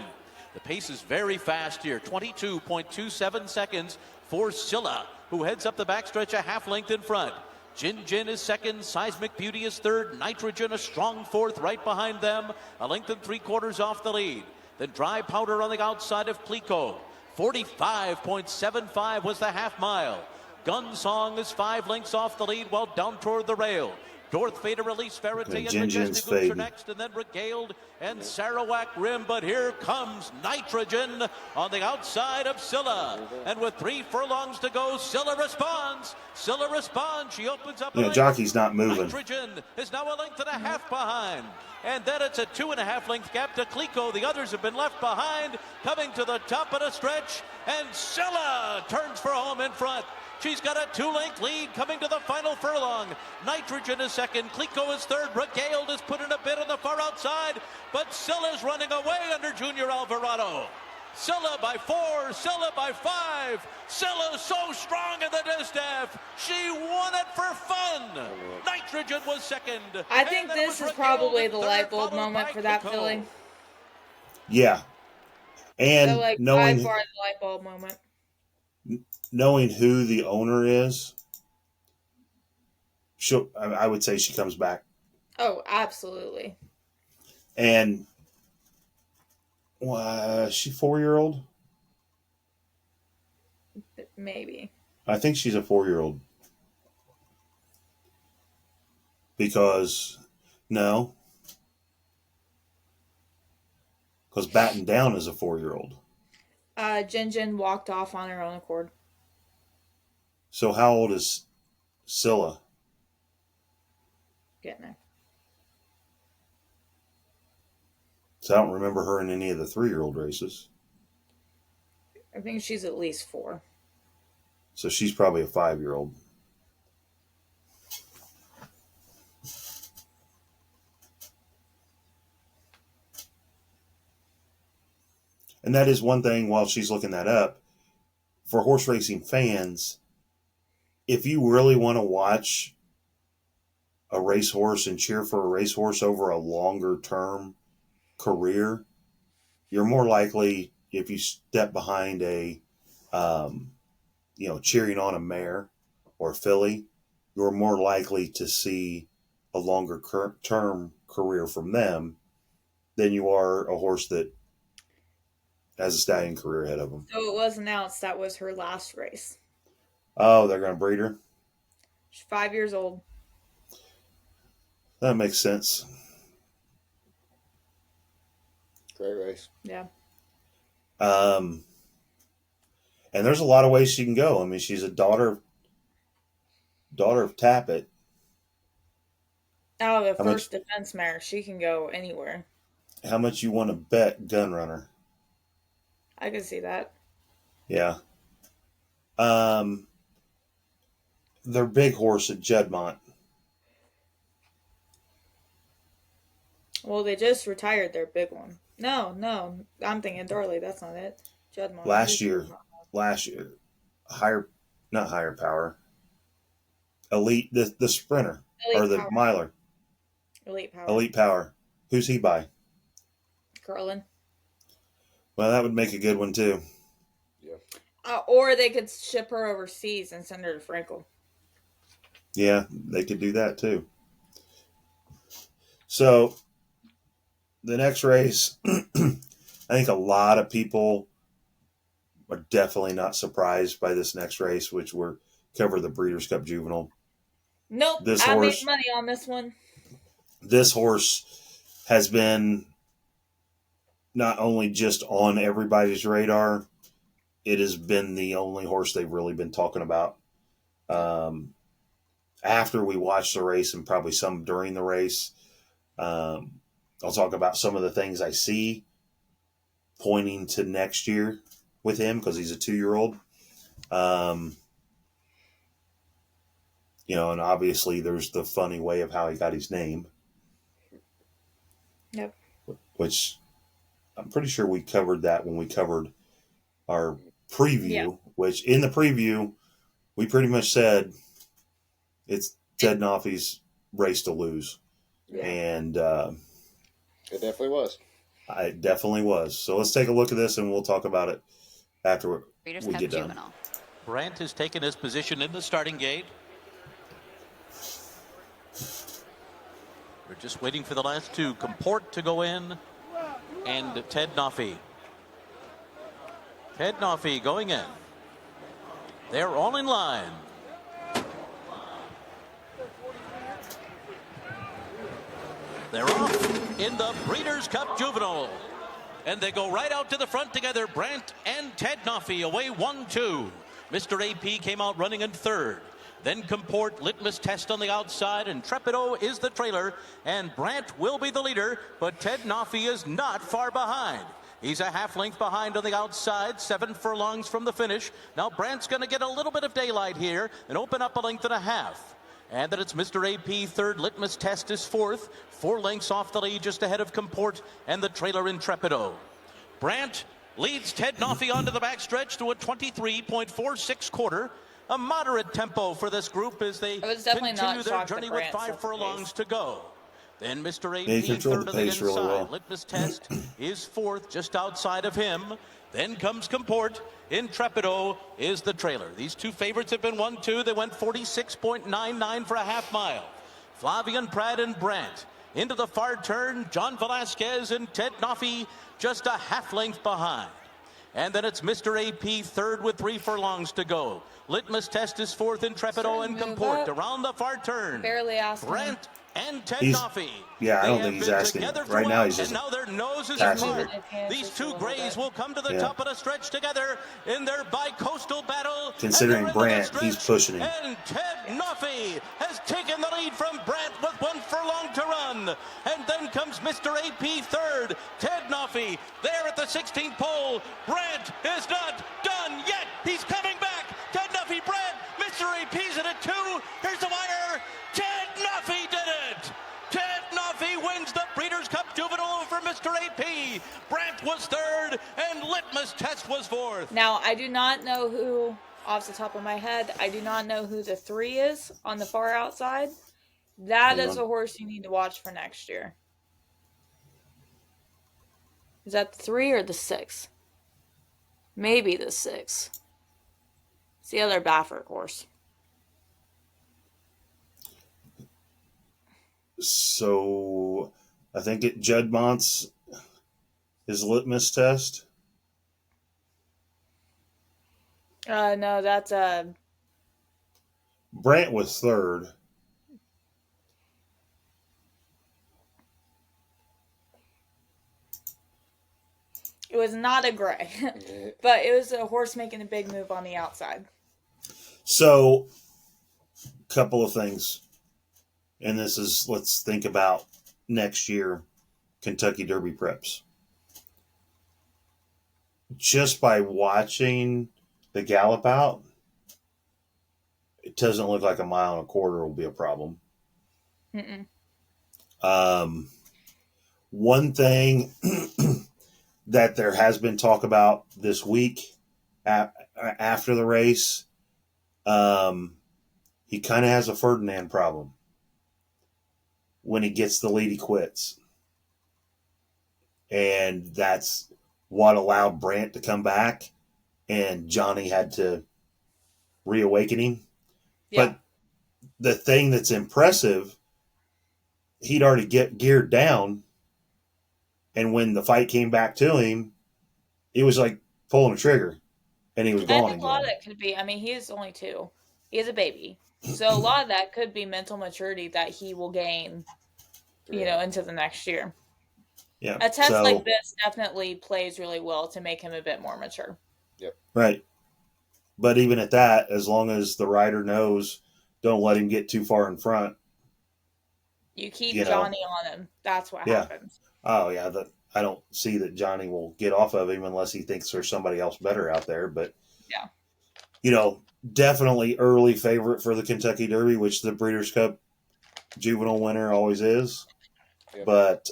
The pace is very fast here, 22.27 seconds for Scylla, who heads up the backstretch a half length in front. Jinjin is 2nd, Seismic Beauty is 3rd, Nitrogen a strong 4th right behind them, a length and 3/4 off the lead. Then Dry Powder on the outside of Clico. 45.75 was the half mile. Gun Song is 5 lengths off the lead while down toward the rail. Darth Vader, Release Verite, and Majestic Oops are next, and then Regaled and Sarawak Rim. But here comes Nitrogen on the outside of Scylla. And with 3 furlongs to go, Scylla responds. Scylla responds. She opens up. Jockey's not moving. Nitrogen is now a length and a half behind. And then it's a 2.5 length gap to Clico. The others have been left behind. Coming to the top of the stretch. And Scylla turns for home in front. She's got a 2-length lead coming to the final furlong. Nitrogen is 2nd, Clico is 3rd, Regaled is put in a bit on the far outside, but Scylla's running away under Junior Alvarado. Scylla by 4, Scylla by 5. Scylla so strong in the distaff. She won it for fun. Nitrogen was 2nd. I think this is probably the light bulb moment for that filly. Yeah. And so, like, knowing, by far the light bulb moment. Knowing who the owner is, I would say she comes back. Oh, absolutely. And she 4-year-old? Maybe. I think she's a 4-year-old. Because Batten Down is a 4-year-old. Jin walked off on her own accord. So how old is Scylla? Getting there. So I don't remember her in any of the 3-year-old races. I think she's at least 4. So she's probably a 5-year-old. And that is one thing, while she's looking that up, for horse racing fans, if you really want to watch a racehorse and cheer for a racehorse over a longer term career, you're more likely, if you step behind a, cheering on a mare or filly, you're more likely to see a longer term career from them than you are a horse that has a stallion career ahead of them. So it was announced that was her last race. Oh, they're going to breed her? She's 5 years old. That makes sense. Great race. Yeah. And there's a lot of ways she can go. I mean, she's a daughter of Tappet. Oh, the first defense mare. She can go anywhere. How much you want to bet Gun Runner? I can see that. Yeah. Their big horse at Juddmonte. Well, they just retired their big one. No. I'm thinking Dorley. That's not it. Juddmonte. Last year. Not higher power. Elite, the sprinter. Elite or the power. miler. Elite power. Who's he by? Curlin. Well, that would make a good one too. Yeah. Or they could ship her overseas and send her to Frankel. Yeah, they could do that too. So, the next race, I think a lot of people are definitely not surprised by this next race, which we're cover the Breeders' Cup Juvenile. Nope, I made money on this one. This horse has been not only just on everybody's radar, it has been the only horse they've really been talking about. After we watch the race and probably some during the race, I'll talk about some of the things I see pointing to next year with him because he's a 2-year-old. And obviously there's the funny way of how he got his name. Yep. Which I'm pretty sure we covered that when we covered our preview, which in the preview, we pretty much said it's Ted Noffey's race to lose. Yeah. And it definitely was. It definitely was. So let's take a look at this and we'll talk about it after we get done. Brandt has taken his position in the starting gate. We're just waiting for the last two. Comport to go in and Ted Noffey. Ted Noffey going in. They're all in line. They're off in the Breeders' Cup Juvenile. And they go right out to the front together. Brandt and Ted Noffey away 1-2. Mr. AP came out running in third. Then Comport, Litmus Test on the outside, and Trepido is the trailer, and Brandt will be the leader, but Ted Noffey is not far behind. He's a half length behind on the outside, 7 furlongs from the finish. Now Brandt's going to get a little bit of daylight here and open up a length and a half. And then it's Mr. AP third, Litmus Test is fourth, 4 lengths off the lead just ahead of Comport and the trailer in Trepido. Brandt leads Ted Noffey onto the backstretch to a 23.46 quarter. A moderate tempo for this group as they continue their journey with 5 furlongs to go. Then Mr. AP third on the inside. Really well. Litmus Test is fourth just outside of him. Then comes Comport. Intrepido is the trailer. These two favorites have been 1-2. They went 46.99 for a half mile. Flavian Pratt and Brandt. Into the far turn, John Velasquez and Ted Noffey just a half length behind. And then it's Mr. AP third with 3 furlongs to go. Litmus Test is fourth, Intrepido and Comport around the far turn. Barely asked Brandt and Ted He's- Noffey. Yeah, I They don't have think he's been asking. together Right now, throughout, he's just and now their noses passing are it. apart. These two little grays bit. will come to the Yeah. top of the stretch together in their bi-coastal battle. Considering and they're into the Brant, he's stretch, pushing him. And Ted Noffey has taken the lead from Brant with 1 furlong to run. And then comes Mr. AP third. Ted Noffey there at the 16th pole. Brant is not done yet. He's coming back. Ted Noffey, Brant. Mr. AP's at a 2. Here's the wire. Ted Noffey did it. Ted Noffey wins the Breeders' Cup Juvenile over Mr. AP. Brant was third, and Litmus Test was fourth. Now, I do not know who, off the top of my head, I do not know who the 3 is on the far outside. That is a horse you need to watch for next year. Is that the 3 or the 6? Maybe the 6. It's the other Baffert horse. So I think Judd Mont's his litmus test. No, that's Brant was third. it was not a gray, but it was a horse making a big move on the outside. So, couple of things. And this is, let's think about next year, Kentucky Derby preps. Just by watching the gallop out, it doesn't look like 1.25 miles will be a problem. One thing that there has been talk about this week after the race, he kind of has a Ferdinand problem. When he gets the lead, he quits. And that's what allowed Brant to come back, and Johnny had to reawaken him. Yeah. But the thing that's impressive, he'd already geared down, and when the fight came back to him, he was like pulling a trigger, and he was I gone think a lot of again. it could be, I mean, he is only 2. He is a baby. So a lot of that could be mental maturity that he will gain, into the next year. Yeah, A test like this definitely plays really well to make him a bit more mature. right. But even at that, as long as the rider knows, don't let him get too far in front. You keep You know. Johnny on him. That's what happens. Oh, yeah. I don't see that Johnny will get off of him unless he thinks there's somebody else better out there. But, yeah. Definitely early favorite for the Kentucky Derby, which the Breeders' Cup Juvenile winner always is. Yep. But,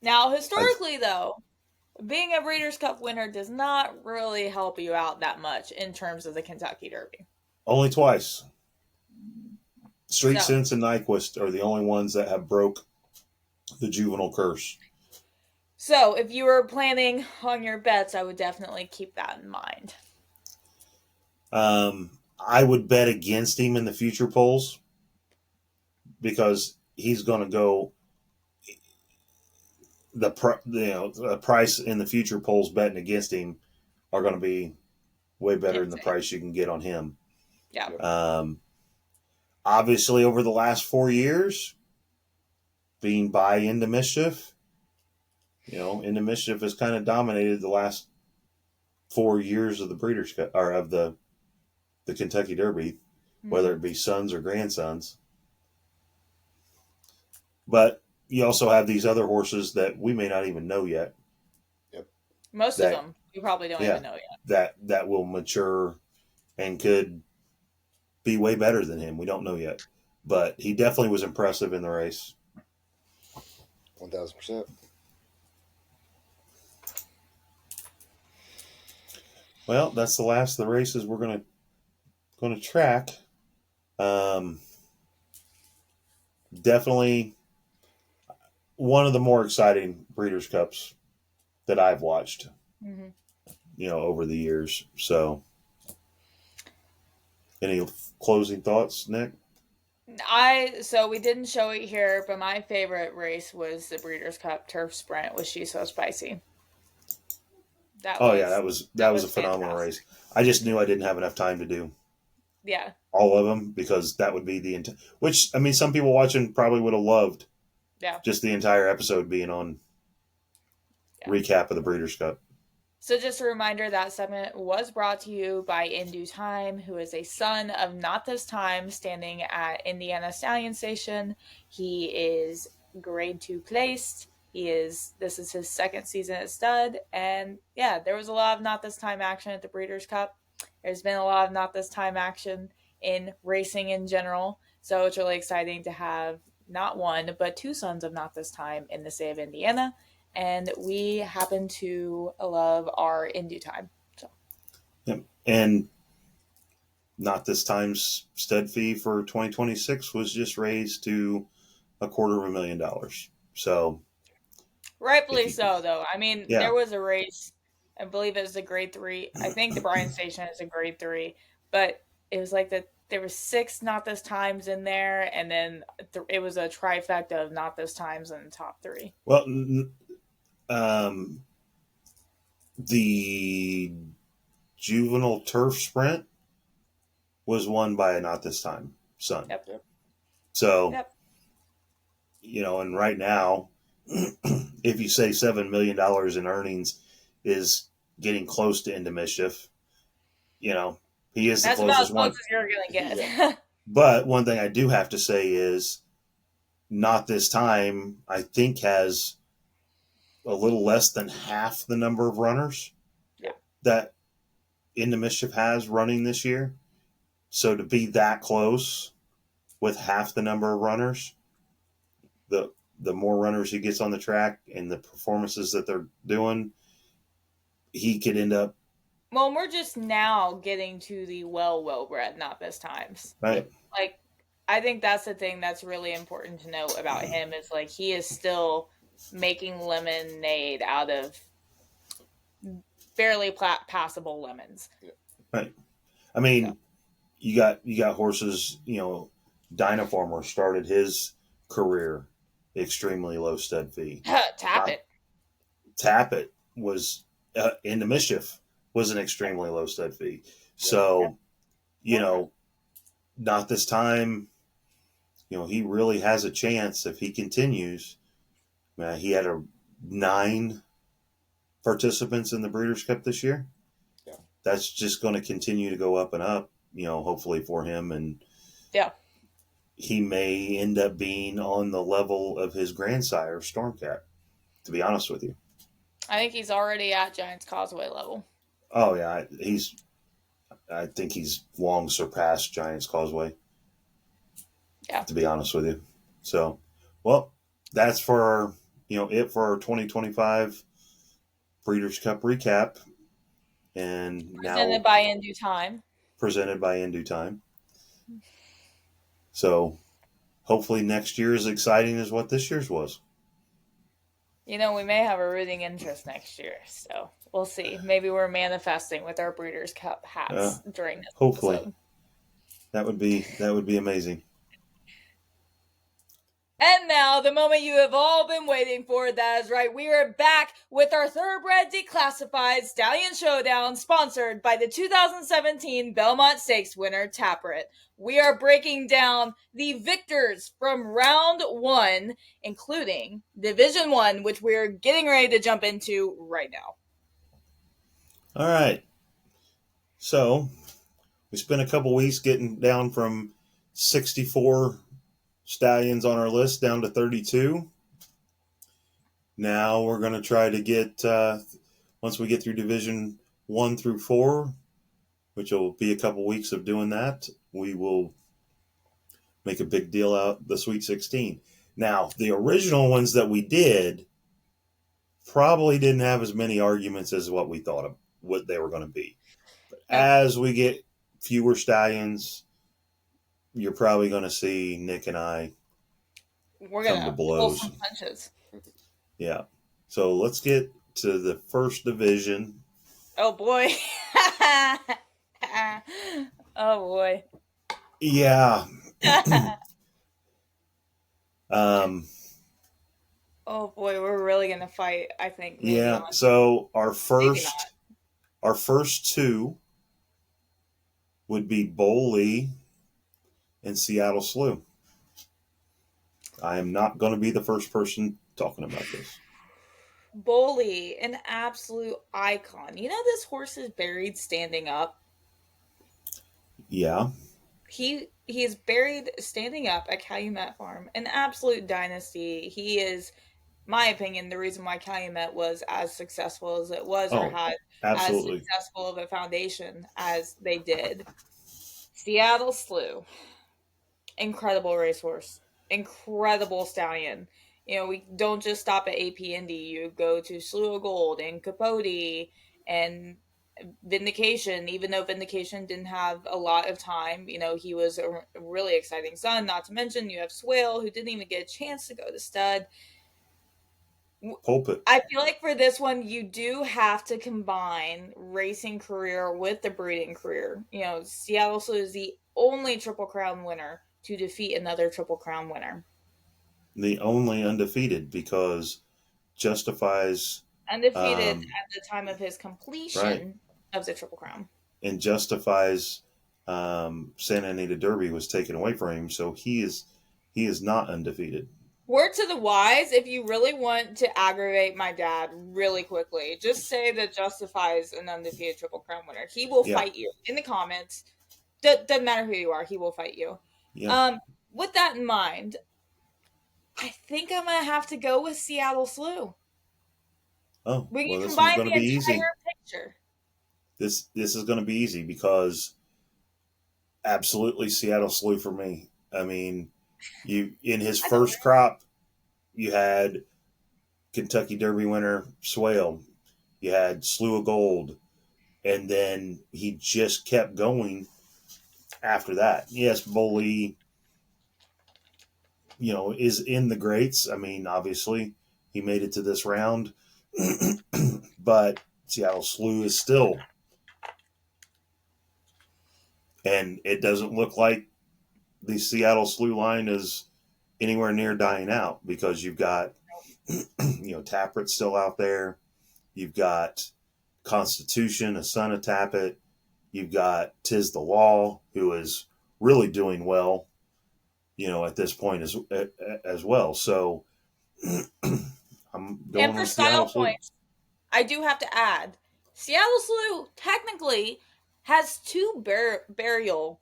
Now, historically, though, being a Breeders' Cup winner does not really help you out that much in terms of the Kentucky Derby. only twice. Street No. Sense and Nyquist are the only ones that have broke the juvenile curse. So, if you were planning on your bets, I would definitely keep that in mind. I would bet against him in the future polls because he's going to go. The price in the future polls betting against him are going to be way better than the price you can get on him. Yeah. Obviously, over the last 4 years, being by Into Mischief, Into Mischief has kind of dominated the last 4 years of the Breeders' Cup or of the Kentucky Derby, whether it be sons or grandsons. But you also have these other horses that we may not even know yet. Yep. Most of them you probably don't even know yet. That will mature and could be way better than him. We don't know yet. But he definitely was impressive in the race. 1,000%. Well, that's the last of the races we're going to track. Definitely one of the more exciting Breeders' Cups that I've watched, over the years. So, any closing thoughts, Nick? So we didn't show it here, but my favorite race was the Breeders' Cup Turf Sprint with She's So Spicy. That was a phenomenal race. I just knew I didn't have enough time to do. Yeah. All of them, because that would be the which, I mean, some people watching probably would have loved just the entire episode being on recap of the Breeders' Cup. So just a reminder, that segment was brought to you by In Due Time, who is a son of Not This Time, standing at Indiana Stallion Station. He is grade 2 placed. This is his second season at stud. And yeah, there was a lot of Not This Time action at the Breeders' Cup. There's been a lot of Not This Time action in racing in general. So it's really exciting to have not one, but two sons of Not This Time in the state of Indiana. And we happen to love our In Due Time. So. Yep. And Not This Time's stud fee for 2026 was just raised to $250,000. So rightfully so, though. I mean, yeah. There was a race, I believe it was a grade 3. I think the Bryan Station is a grade 3, but it was like there were 6 Not This Times in there, and then it was a trifecta of Not This Times in the top 3. Well, the juvenile turf sprint was won by a Not This Time son. Yep. So, and right now, if you say $7 million in earnings is getting close to Into Mischief, he is the closest one. That's about as close as you're going to get. But one thing I do have to say is Not This Time, I think, has a little less than half the number of runners that Into Mischief has running this year. So to be that close with half the number of runners, the more runners he gets on the track and the performances that they're doing, he could end up. Well, we're just now getting to the well-bred Not This Times. Right. Like, I think that's the thing that's really important to note about him is, like, he is still making lemonade out of barely passable lemons. Right. I mean, you got horses, Dynaformer started his career extremely low stud fee. Tap it was Into Mischief was an extremely low stud fee. So, Not This Time, he really has a chance if he continues. He had 9 participants in the Breeders' Cup this year. Yeah. That's just going to continue to go up and up, hopefully for him. And he may end up being on the level of his grandsire, Stormcat, to be honest with you. I think he's already at Giants Causeway level. Oh, yeah. I think he's long surpassed Giants Causeway. Yeah. To be honest with you. So, well, that's for it for our 2025 Breeders' Cup recap. And presented by In Due Time. Presented by In Due Time. So, hopefully next year is exciting as what this year's was. We may have a rooting interest next year, so we'll see. Maybe we're manifesting with our Breeders' Cup hats during this hopefully. episode. That would be amazing. And now, the moment you have all been waiting for, that is right, we are back with our Thoroughbreds Declassified Stallion Showdown, sponsored by the 2017 Belmont Stakes winner, Tappert. We are breaking down the victors from round 1, including Division 1, which we're getting ready to jump into right now. All right. So, we spent a couple weeks getting down from 64 stallions on our list down to 32. Now we're going to try to get, once we get through Division 1 through 4, which will be a couple weeks of doing that, we will make a big deal out the Sweet 16. Now, the original ones that we did probably didn't have as many arguments as what we thought of what they were going to be. But as we get fewer stallions, you're probably going to see Nick and I we're going to pull some punches. Yeah. So let's get to the first division. Oh, boy. Oh, boy. Yeah. Oh, boy. We're really going to fight, I think. Yeah. So our first 2 would be Boley and Seattle Slew. I am not going to be the first person talking about this. Boley, an absolute icon. You know this horse is buried standing up? Yeah. He is buried standing up at Calumet Farm. An absolute dynasty. He is, my opinion, the reason why Calumet was as successful as it was, or had absolutely as successful of a foundation as they did. Seattle Slew. Incredible racehorse. Incredible stallion. You know, we don't just stop at AP Indy. You go to Slew of Gold and Capote and Vindication. Even though Vindication didn't have a lot of time, you know, he was a really exciting son. Not to mention, you have Swale, who didn't even get a chance to go to stud. Pulpit. I feel like for this one, you do have to combine racing career with the breeding career. You know, Seattle Slew is the only Triple Crown winner to defeat another Triple Crown winner. The only undefeated, because Justifies undefeated at the time of his completion of the Triple Crown. And Justifies Santa Anita Derby was taken away from him, so he is not undefeated. Word to the wise, if you really want to aggravate my dad really quickly, just say that Justifies an undefeated Triple Crown winner. He will fight you in the comments. Doesn't matter who you are, he will fight you. Yeah. With that in mind, I think I'm going to have to go with Seattle Slew. Oh, we can well, combine the entire easy. Picture. This is going to be easy because absolutely Seattle Slew for me. I mean, you in his first crop, you had Kentucky Derby winner Swale, you had Slew of Gold, and then he just kept going after that. Yes, Boley, you know, is in the greats. I mean, obviously, he made it to this round, but Seattle Slew is still, and it doesn't look like the Seattle Slew line is anywhere near dying out, because you've got, you know, Tappert still out there. You've got Constitution, a son of Tappet. You've got Tis the Law, who is really doing well, you know, at this point as well. So I'm going and for style points, I do have to add, Seattle Slew technically has two burial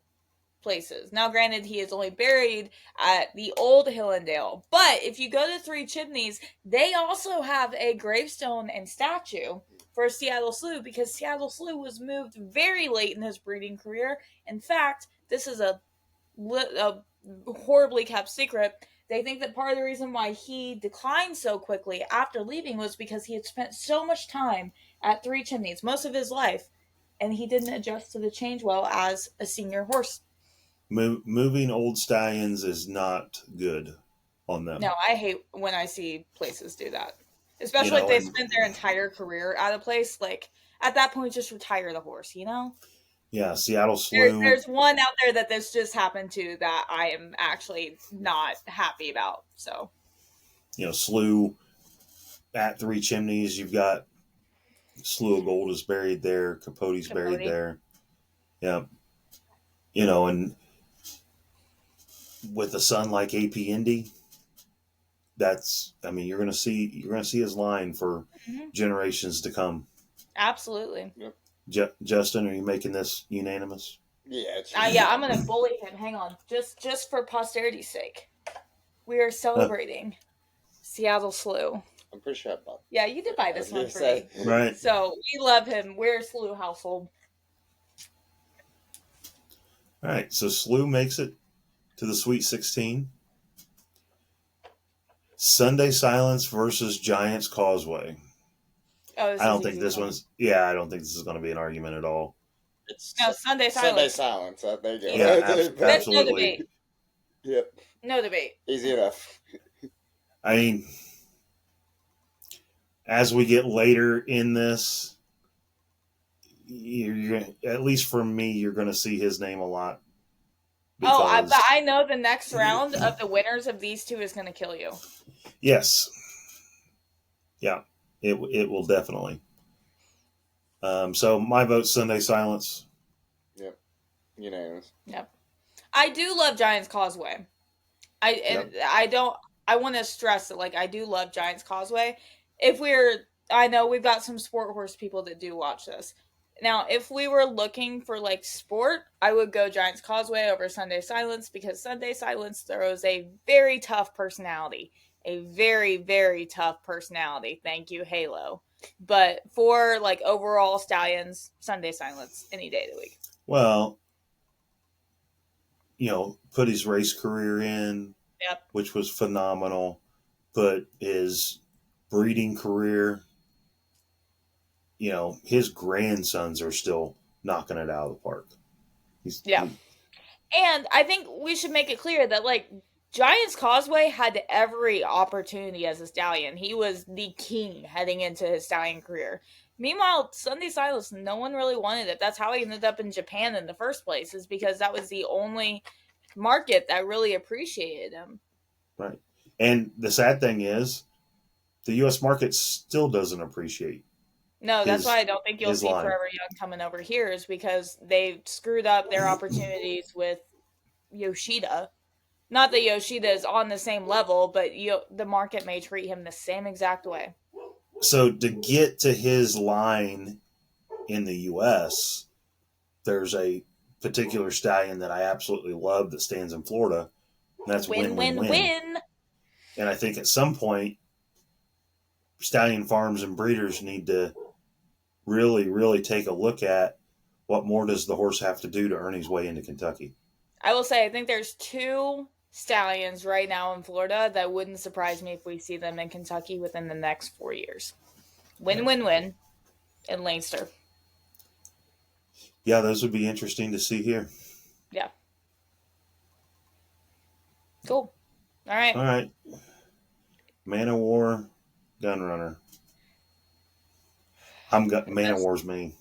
places. Now, granted, he is only buried at the old Hillendale, but if you go to Three Chimneys, they also have a gravestone and statue for Seattle Slew, because Seattle Slew was moved very late in his breeding career. In fact, this is a horribly kept secret. They think that part of the reason why he declined so quickly after leaving was because he had spent so much time at Three Chimneys, most of his life, and he didn't adjust to the change well as a senior horse. Moving old stallions is not good on them. No, I hate when I see places do that. Especially if they spent their entire career at a place. Like, at that point, just retire the horse, you know? Yeah, Seattle Slew. There's one out there that this just happened to that I am actually not happy about. So, you know, Slew at Three Chimneys, you've got Slew of Gold is buried there. Capote's buried there. Yeah. You know, and with a son like AP Indy, that's, I mean, you're gonna see his line for generations to come. Absolutely. Yep. Justin, are you making this unanimous? Yeah. Yeah, I'm gonna bully him. Hang on, just for posterity's sake, we are celebrating Seattle Slew. I'm pretty sure I bought. Yeah, you did buy this one for me, right? So we love him. We're a Slew household. All right, so Slew makes it to the Sweet 16. Sunday Silence versus Giants Causeway. Oh, I don't think this one's. Yeah, I don't think this is going to be an argument at all. It's Sunday Silence. Sunday Silence. There you go. Yeah, absolutely. No debate. Yep. No debate. Easy enough. I mean, as we get later in this, you're at least for me, you're going to see his name a lot. But I know the next round of the winners of these two is going to kill you. Yes. Yeah, it will definitely. So my vote's Sunday Silence. Yep. Yep. I do love Giants Causeway. I want to stress that, like, I do love Giants Causeway. I know we've got some sport horse people that do watch this. Now, if we were looking for, like, sport, I would go Giants Causeway over Sunday Silence, because Sunday Silence throws a very tough personality. A very, very tough personality. Thank you, Halo. But for, like, overall stallions, Sunday Silence any day of the week. Well, put his race career in, Yep. which was phenomenal. Put his breeding career, his grandsons are still knocking it out of the park. And I think we should make it clear that, like, Giants Causeway had every opportunity as a stallion. He was the king heading into his stallion career. Meanwhile, Sunday Silence, no one really wanted it. That's how he ended up in Japan in the first place, is because that was the only market that really appreciated him. Right. And the sad thing is, the U.S. market still doesn't appreciate. No, that's why I don't think you'll see line. Forever Young coming over here, is because they screwed up their opportunities with Yoshida. Not that Yoshida is on the same level, but the market may treat him the same exact way. So to get to his line in the U.S., there's a particular stallion that I absolutely love that stands in Florida. And that's win. And I think at some point, stallion farms and breeders need to really, really take a look at what more does the horse have to do to earn his way into Kentucky. I will say, I think there's 2 stallions right now in Florida that wouldn't surprise me if we see them in Kentucky within the next 4 years. Win, and Leinster. Yeah, those would be interesting to see here. Yeah. Cool. All right. Manowar, Gun Runner. Manowar's me.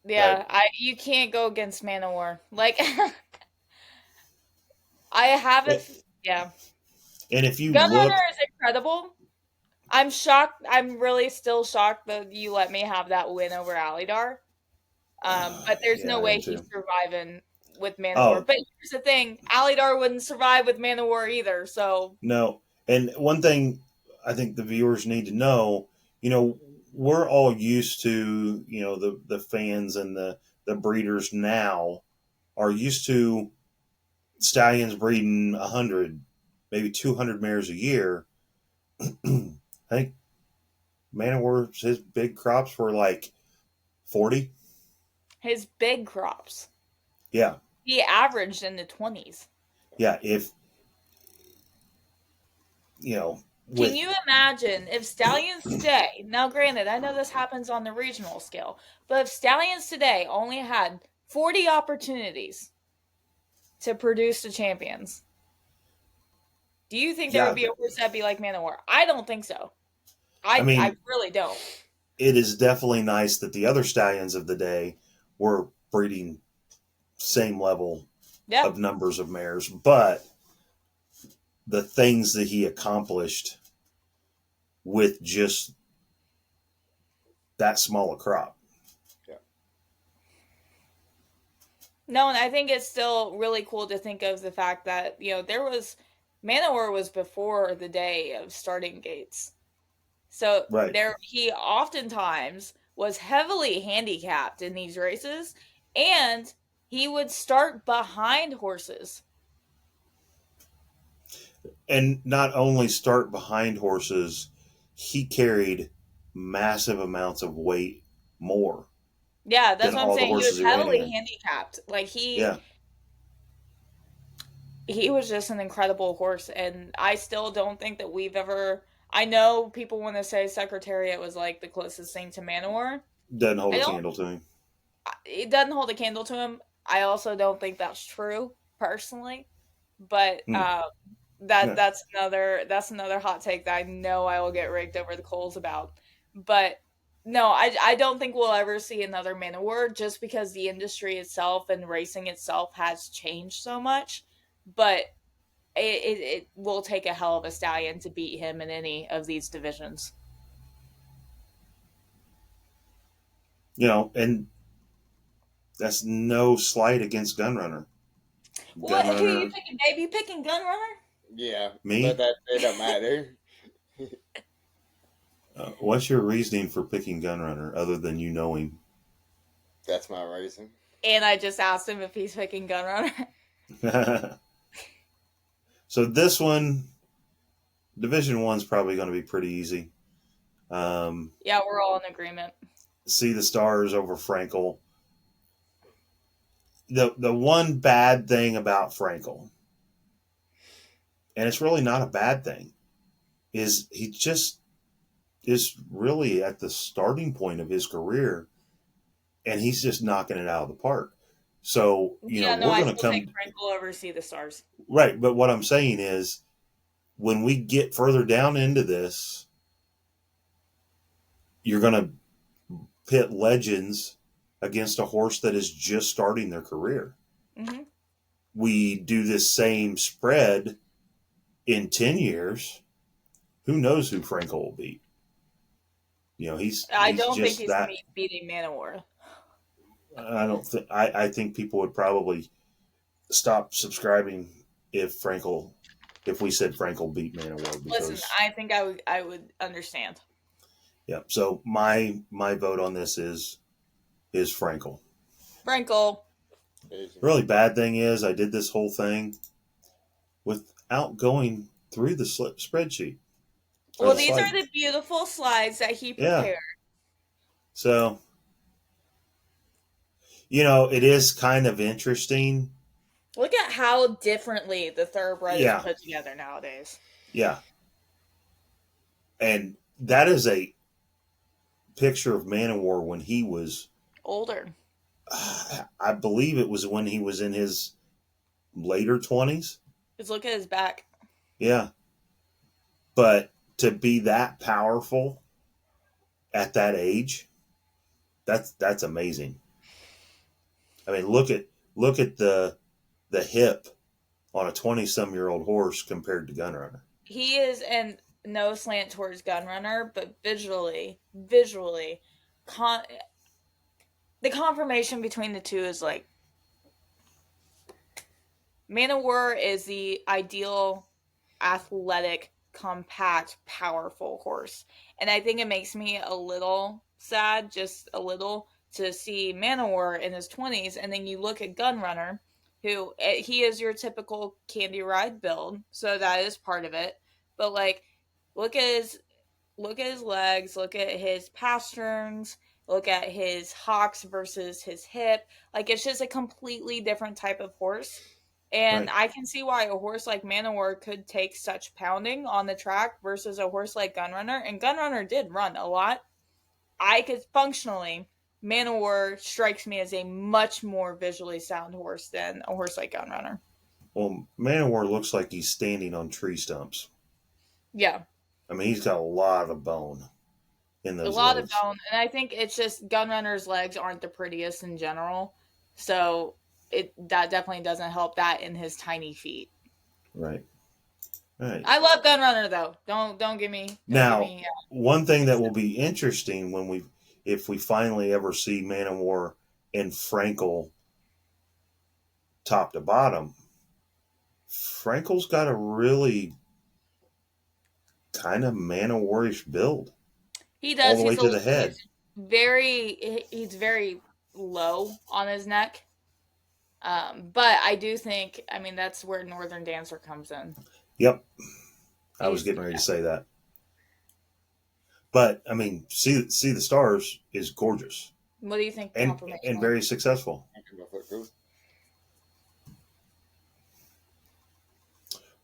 Yeah, you can't go against Manowar. Like, I haven't. Yeah. And if you Gun Runner is incredible. I'm shocked. I'm really still shocked that you let me have that win over Alidar. But there's no way he's surviving with Manowar. But here's the thing: Alidar wouldn't survive with Manowar either. So no. And one thing I think the viewers need to know, we're all used to, the fans and the breeders now are used to stallions breeding 100, maybe 200 mares a year. I think Manowar's, his big crops were like 40. His big crops. Yeah. He averaged in the 20s. Yeah, if, Can you imagine if stallions today, now granted, I know this happens on the regional scale, but if stallions today only had 40 opportunities to produce the champions, do you think there would be a horse that'd be like Manowar? I don't think so. I really don't. It is definitely nice that the other stallions of the day were breeding same level of numbers of mares, but the things that he accomplished with just that small a crop. Yeah. No, and I think it's still really cool to think of the fact that, Manowar was before the day of starting gates. So he oftentimes was heavily handicapped in these races, and he would start behind horses. And not only start behind horses, he carried massive amounts of weight more. Yeah, that's what I'm saying. He was heavily handicapped. Like, he was just an incredible horse, and I still don't think that we've ever... I know people want to say Secretariat was like the closest thing to Manowar. Doesn't hold a candle to him. It doesn't hold a candle to him. I also don't think that's true, personally. But that's another hot take that I know I will get raked over the coals about. But no, I don't think we'll ever see another Manowar, just because the industry itself and racing itself has changed so much. But it will take a hell of a stallion to beat him in any of these divisions. And That's no slight against Gun Runner. What? Who are you picking, babe? You picking Gun Runner? Yeah. Me? But it don't matter. What's your reasoning for picking Gun Runner other than you know him? That's my reason. And I just asked him if he's picking Gun Runner. So this one, Division 1's probably going to be pretty easy. Yeah, we're all in agreement. See the Stars over Frankel. The one bad thing about Frankel, and it's really not a bad thing, is he just is really at the starting point of his career, and he's just knocking it out of the park. So, we're going to come. Take Frankel over See the Stars. Right, but what I'm saying is, when we get further down into this, you're going to pit legends against a horse that is just starting their career. Mm-hmm. We do this same spread in 10 years. Who knows who Frankel will beat? I don't think he's going to be beating Manowar. I don't think. I think people would probably stop subscribing if we said Frankel beat Manowar. Listen, I think I would understand. Yeah. So my vote on this is Frankel. Frankel. The really bad thing is I did this whole thing without going through the spreadsheet. Well, these are the beautiful slides that he prepared. Yeah. So, it is kind of interesting. Look at how differently the thoroughbred is put together nowadays. Yeah. And that is a picture of Manowar when he was older. I believe it was when he was in his later 20s. Just look at his back. Yeah. But to be that powerful at that age, that's amazing. I mean, look at the hip on a 20-some-year-old horse compared to Gun Runner. He is in no slant towards Gun Runner, but visually, the confirmation between the two is like Manowar is the ideal athletic, compact, powerful horse. And I think it makes me a little sad, just a little, to see Manowar in his 20s, and then you look at Gun Runner, who he is your typical candy ride build, so that is part of it. But like, look at his legs, look at his pasterns, look at his hocks versus his hip. Like, it's just a completely different type of horse. And right. I can see why a horse like Manowar could take such pounding on the track versus a horse like Gun Runner. And Gun Runner did run a lot. Manowar strikes me as a much more visually sound horse than a horse like Gun Runner. Well, Manowar looks like he's standing on tree stumps. Yeah. I mean, he's got a lot of bone in those legs. A lot of bone. And I think it's just Gun Runner's legs aren't the prettiest in general. So that definitely doesn't help that in his tiny feet. Right. Right. I love Gun Runner though. Don't give me. One thing that will be interesting if we finally ever see Manowar and Frankel top to bottom, Frankel's got a really kind of Manowarish build. He does. All the way to the head. He's very low on his neck. But I do think, that's where Northern Dancer comes in. Yep. I was getting ready to say that. But, See the Stars is gorgeous. What do you think? And very successful.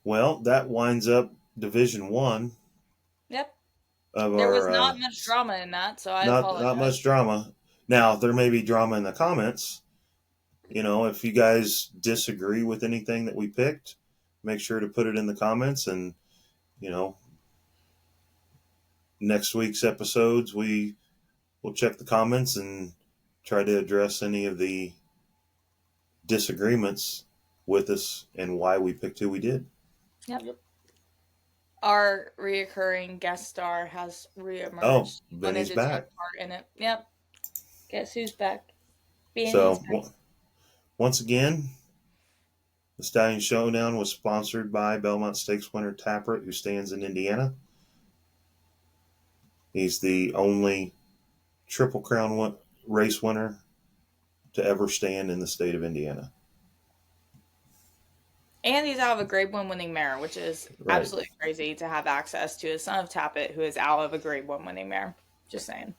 Well, that winds up Division 1. Yep. There was not much drama in that, so I apologize. Not much drama. Now, there may be drama in the comments. If you guys disagree with anything that we picked, make sure to put it in the comments. And, next week's episodes, we will check the comments and try to address any of the disagreements with us and why we picked who we did. Yep. Our reoccurring guest star has reemerged. Oh, Benny's back. Part in it. Yep. Guess who's back? Being So, once again, the Stallion Showdown was sponsored by Belmont Stakes winner Tappert, who stands in Indiana. He's the only Triple Crown race winner to ever stand in the state of Indiana. And he's out of a Grade 1 winning mare, which is Right. absolutely crazy to have access to a son of Tappet who is out of a Grade 1 winning mare. Just saying.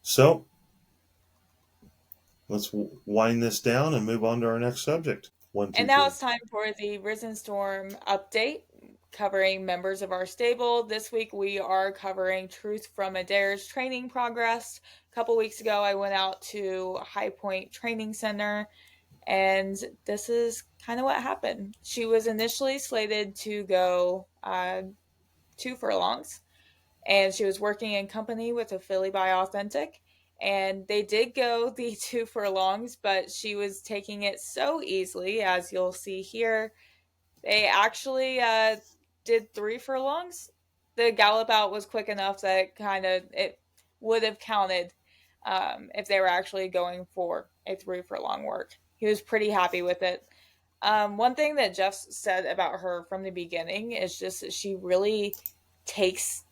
So, let's wind this down and move on to our next subject. And now it's time for the Risen Storm update, covering members of our stable. This week we are covering Truth from Adair's training progress. A couple weeks ago I went out to High Point Training Center, and this is kind of what happened. She was initially slated to go 2 furlongs, and she was working in company with a filly by Authentic. And they did go the 2 furlongs, but she was taking it so easily, as you'll see here. They actually did 3 furlongs. The gallop out was quick enough that it would have counted if they were actually going for a 3 furlong work. He was pretty happy with it. One thing that Jeff said about her from the beginning is just that she really takes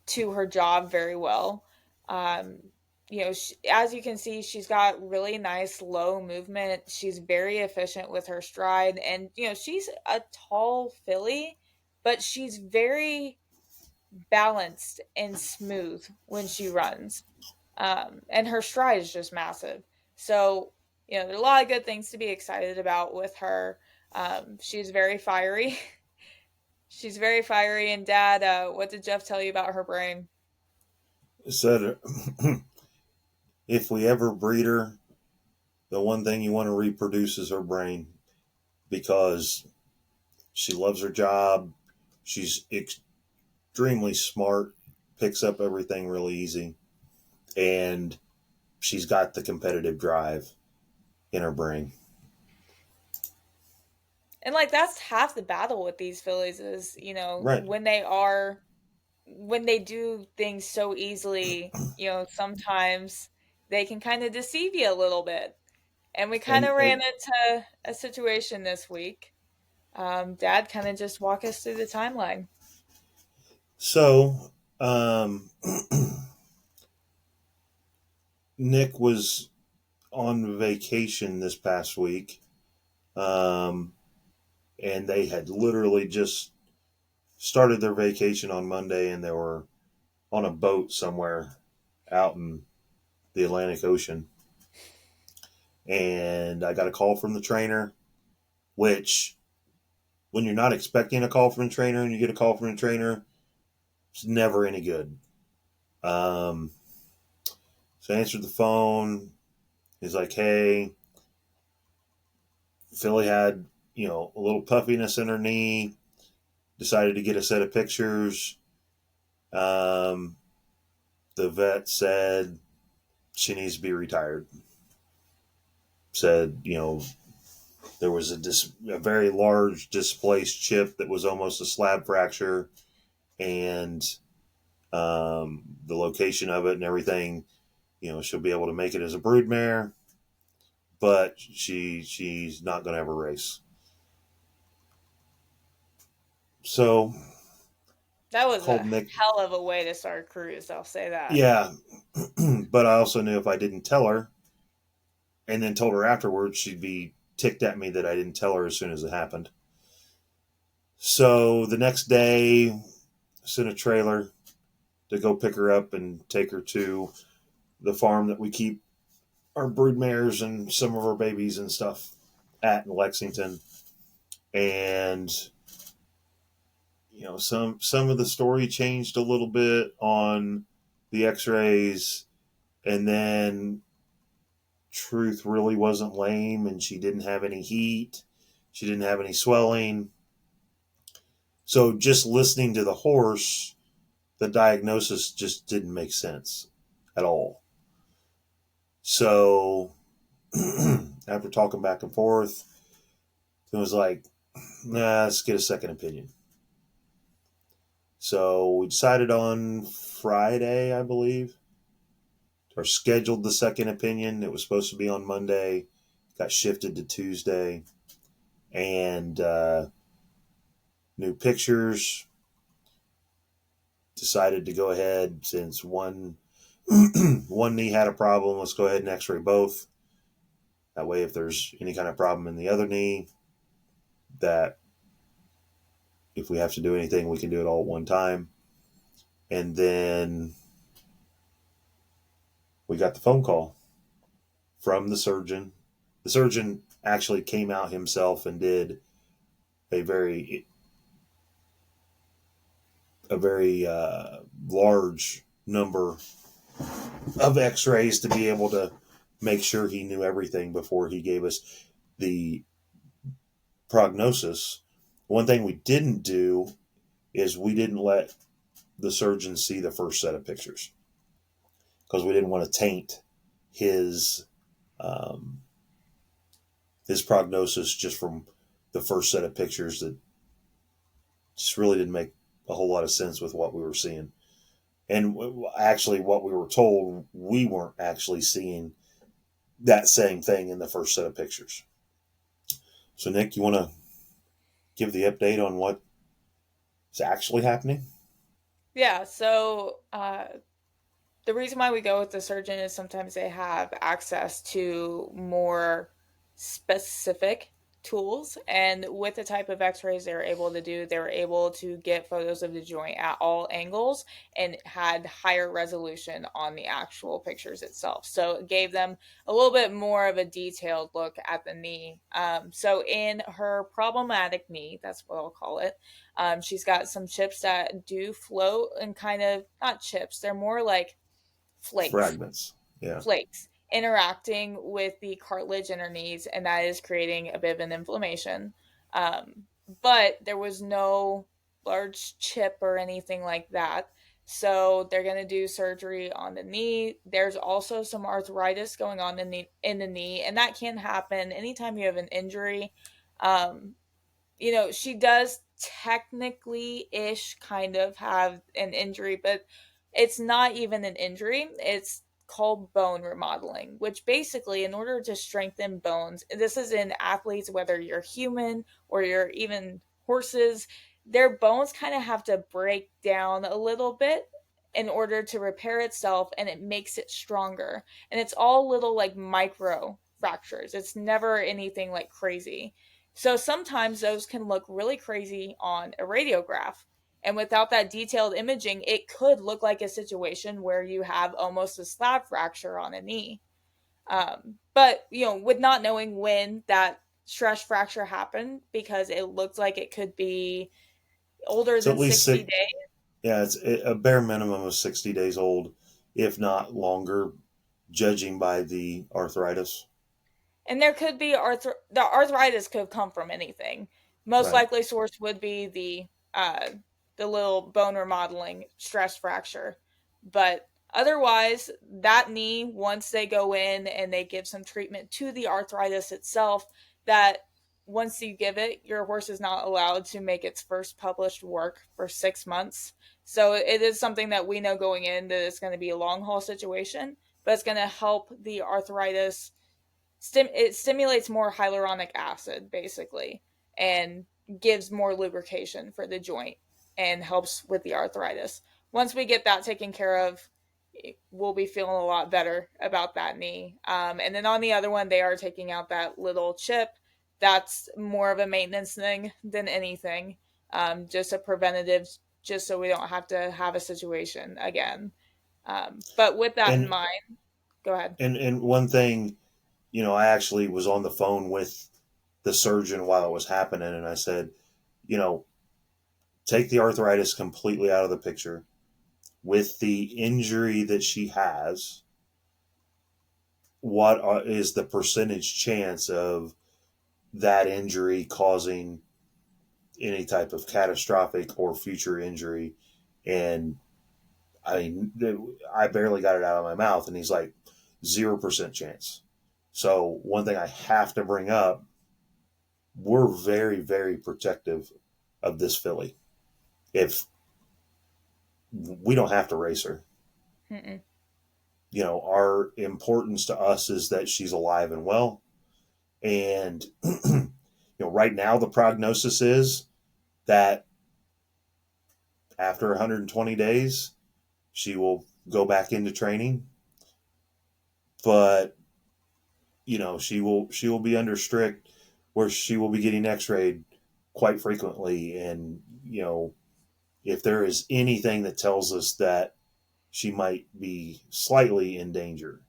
to her job very well. As you can see, she's got really nice low movement. She's very efficient with her stride, and she's a tall filly, but she's very balanced and smooth when she runs. And her stride is just massive. So, there are a lot of good things to be excited about with her. She's very fiery. She's very fiery. And Dad, what did Jeff tell you about her brain? He said, if we ever breed her, the one thing you want to reproduce is her brain, because she loves her job. She's extremely smart, picks up everything really easy, and she's got the competitive drive in her brain. And that's half the battle with these fillies is, right. when they do things so easily, sometimes they can kind of deceive you a little bit. And we kind of ran into a situation this week. Dad, kind of just walk us through the timeline. So, Nick was on vacation this past week. And they had literally just started their vacation on Monday, and they were on a boat somewhere out in the Atlantic Ocean. And I got a call from the trainer, which, when you're not expecting a call from a trainer and you get a call from a trainer, it's never any good. So I answered the phone. He's like, hey, Philly had, a little puffiness in her knee, decided to get a set of pictures. The vet said she needs to be retired. Said, there was a very large displaced chip that was almost a slab fracture, and the location of it and everything, she'll be able to make it as a broodmare, but she's not going to have a race. So that was a hell of a way to start a cruise, I'll say that. Yeah. But I also knew if I didn't tell her and then told her afterwards, she'd be ticked at me that I didn't tell her as soon as it happened. So the next day, I sent a trailer to go pick her up and take her to the farm that we keep our broodmares and some of our babies and stuff at in Lexington. And some of the story changed a little bit on the x-rays, and then Truth really wasn't lame, and she didn't have any heat. She didn't have any swelling. So just listening to the horse, the diagnosis just didn't make sense at all. So after talking back and forth, it was like, nah, let's get a second opinion. So we decided on Friday, I believe, to or scheduled the second opinion. It was supposed to be on Monday, got shifted to Tuesday, and new pictures. Decided to go ahead since one knee had a problem. Let's go ahead and X-ray both. That way, if there's any kind of problem in the other knee, that if we have to do anything, we can do it all at one time. And then we got the phone call from the surgeon. The surgeon actually came out himself and did a very large number of x-rays to be able to make sure he knew everything before he gave us the prognosis. One thing we didn't do is we didn't let the surgeon see the first set of pictures because we didn't want to taint his prognosis just from the first set of pictures that just really didn't make a whole lot of sense with what we were seeing. And actually what we were told, we weren't actually seeing that same thing in the first set of pictures. So Nick, you want to give the update on what is actually happening? Yeah, so the reason why we go with the surgeon is sometimes they have access to more specific tools, and with the type of x-rays they were able to do, they were able to get photos of the joint at all angles and had higher resolution on the actual pictures itself, so it gave them a little bit more of a detailed look at the knee. So in her problematic knee, that's what I'll call it, she's got some chips that do float and kind of, not chips, they're more like Fragments. Yeah. Flakes interacting with the cartilage in her knees, and that is creating a bit of an inflammation. But there was no large chip or anything like that. So they're going to do surgery on the knee. There's also some arthritis going on in the knee, and that can happen anytime you have an injury. She does technically-ish kind of have an injury, but it's not even an injury. It's called bone remodeling, which basically, in order to strengthen bones, this is in athletes, whether you're human or you're even horses, their bones kind of have to break down a little bit in order to repair itself, and it makes it stronger. And it's all little like micro fractures. It's never anything like crazy. So sometimes those can look really crazy on a radiograph. And without that detailed imaging, it could look like a situation where you have almost a slab fracture on a knee. But, with not knowing when that stress fracture happened, because it looked like it could be older than 60 days. Yeah, it's a bare minimum of 60 days old, if not longer, judging by the arthritis. And there could be the arthritis could come from anything. Most likely source would be the little bone remodeling stress fracture. But otherwise, that knee, once they go in and they give some treatment to the arthritis itself, that once you give it, your horse is not allowed to make its first published work for 6 months. So it is something that we know going in that it's going to be a long haul situation, but it's going to help the arthritis. It stimulates more hyaluronic acid, basically, and gives more lubrication for the joint and helps with the arthritis. Once we get that taken care of, we'll be feeling a lot better about that knee. And then on the other one, they are taking out that little chip. That's more of a maintenance thing than anything, just a preventative, just so we don't have to have a situation again. But with that in mind, go ahead. And one thing, I actually was on the phone with the surgeon while it was happening, and I said, take the arthritis completely out of the picture. With the injury that she has, what is the percentage chance of that injury causing any type of catastrophic or future injury? And I barely got it out of my mouth, and he's like, 0% chance. So one thing I have to bring up, we're very, very protective of this filly. If we don't have to race her. Mm-mm. our importance to us is that she's alive and well. And, right now the prognosis is that after 120 days, she will go back into training. But, she will be under strict where she will be getting x-rayed quite frequently. And, if there is anything that tells us that she might be slightly in danger,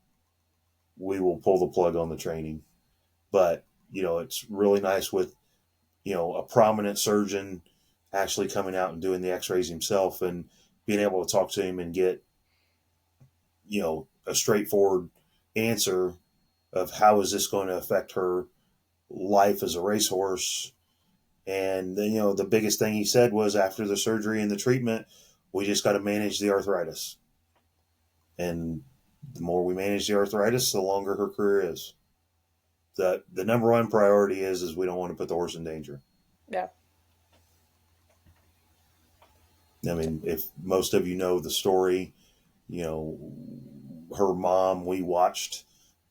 we will pull the plug on the training. But, it's really nice with, a prominent surgeon actually coming out and doing the x-rays himself and being able to talk to him and get, a straightforward answer of how is this going to affect her life as a racehorse. And then, the biggest thing he said was after the surgery and the treatment, we just got to manage the arthritis. And the more we manage the arthritis, the longer her career is. The number one priority is we don't want to put the horse in danger. Yeah. I mean, if most of you know the story, her mom, we watched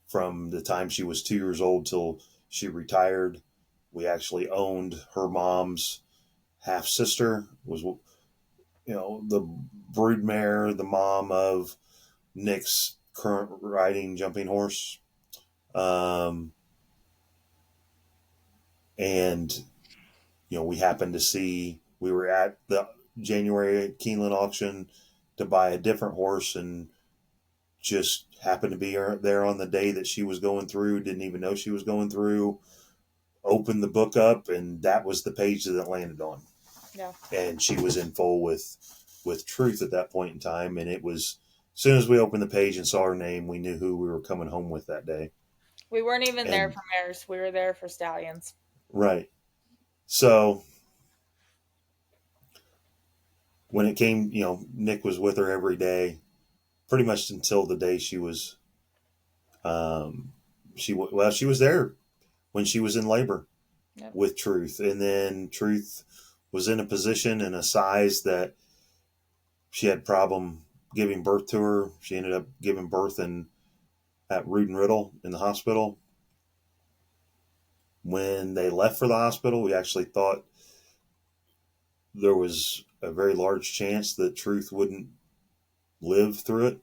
from the time she was 2 years old till she retired. We actually owned her mom's half sister, was, the broodmare, the mom of Nick's current riding jumping horse. And, we happened to see, we were at the January Keeneland auction to buy a different horse and just happened to be there on the day that she was going through, didn't even know she was going through, opened the book up, and that was the page that it landed on. Yeah. And she was in full with Truth at that point in time. And it was, as soon as we opened the page and saw her name, we knew who we were coming home with that day. We weren't even there for mares. We were there for stallions. Right. So when it came, Nick was with her every day, pretty much until the day she was, she was there when she was in labor. Yep. With Truth. And then Truth was in a position and a size that she had problem giving birth to her. She ended up giving birth at Rood and Riddle in the hospital. When they left for the hospital, we actually thought there was a very large chance that Truth wouldn't live through it.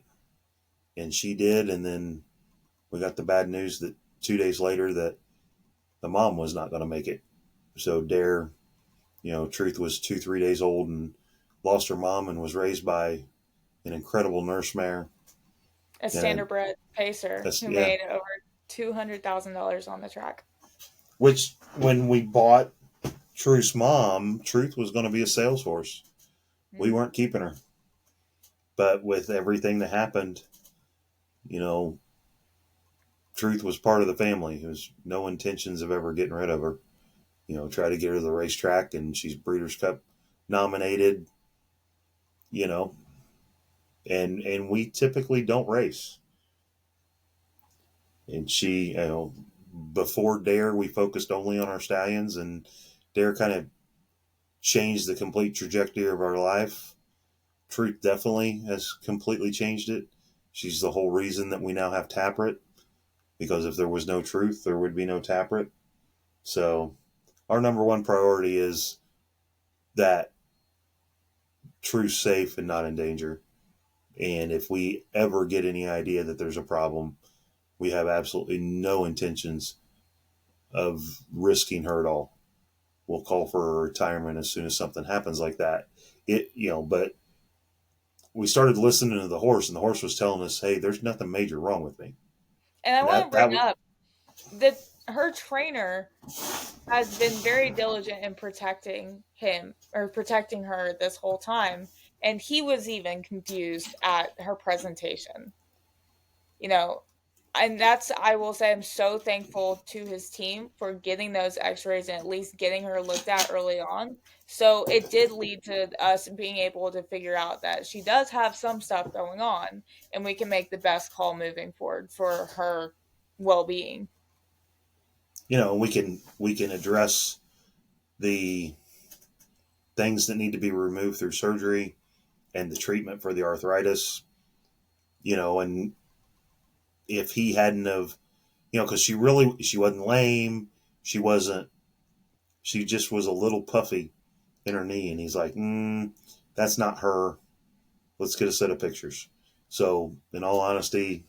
And she did. And then we got the bad news that 2 days later that the mom was not going to make it. So Dare, Truth was 2-3 days old and lost her mom and was raised by an incredible nurse mare. A standardbred pacer who made over $200,000 on the track. Which, when we bought Truth's mom, Truth was going to be a sales horse. Mm-hmm. We weren't keeping her. But with everything that happened, Truth was part of the family. There was no intentions of ever getting rid of her. Try to get her to the racetrack, and she's Breeders' Cup nominated, and we typically don't race. And she, before Dare, we focused only on our stallions, and Dare kind of changed the complete trajectory of our life. Truth definitely has completely changed it. She's the whole reason that we now have Taproot, because if there was no Truth, there would be no Taproot. So our number one priority is that Truth's safe and not in danger. And if we ever get any idea that there's a problem, we have absolutely no intentions of risking her at all. We'll call for a retirement as soon as something happens like that. But we started listening to the horse, and the horse was telling us, hey, there's nothing major wrong with me. And I want to bring up that her trainer has been very diligent in protecting him or protecting her this whole time. And he was even confused at her presentation. And I will say, I'm so thankful to his team for getting those x-rays and at least getting her looked at early on. So it did lead to us being able to figure out that she does have some stuff going on, and we can make the best call moving forward for her well-being. We can address the things that need to be removed through surgery and the treatment for the arthritis, and if he hadn't have, because she wasn't lame. She wasn't, she just was a little puffy in her knee. And he's like, that's not her. Let's get a set of pictures. So in all honesty,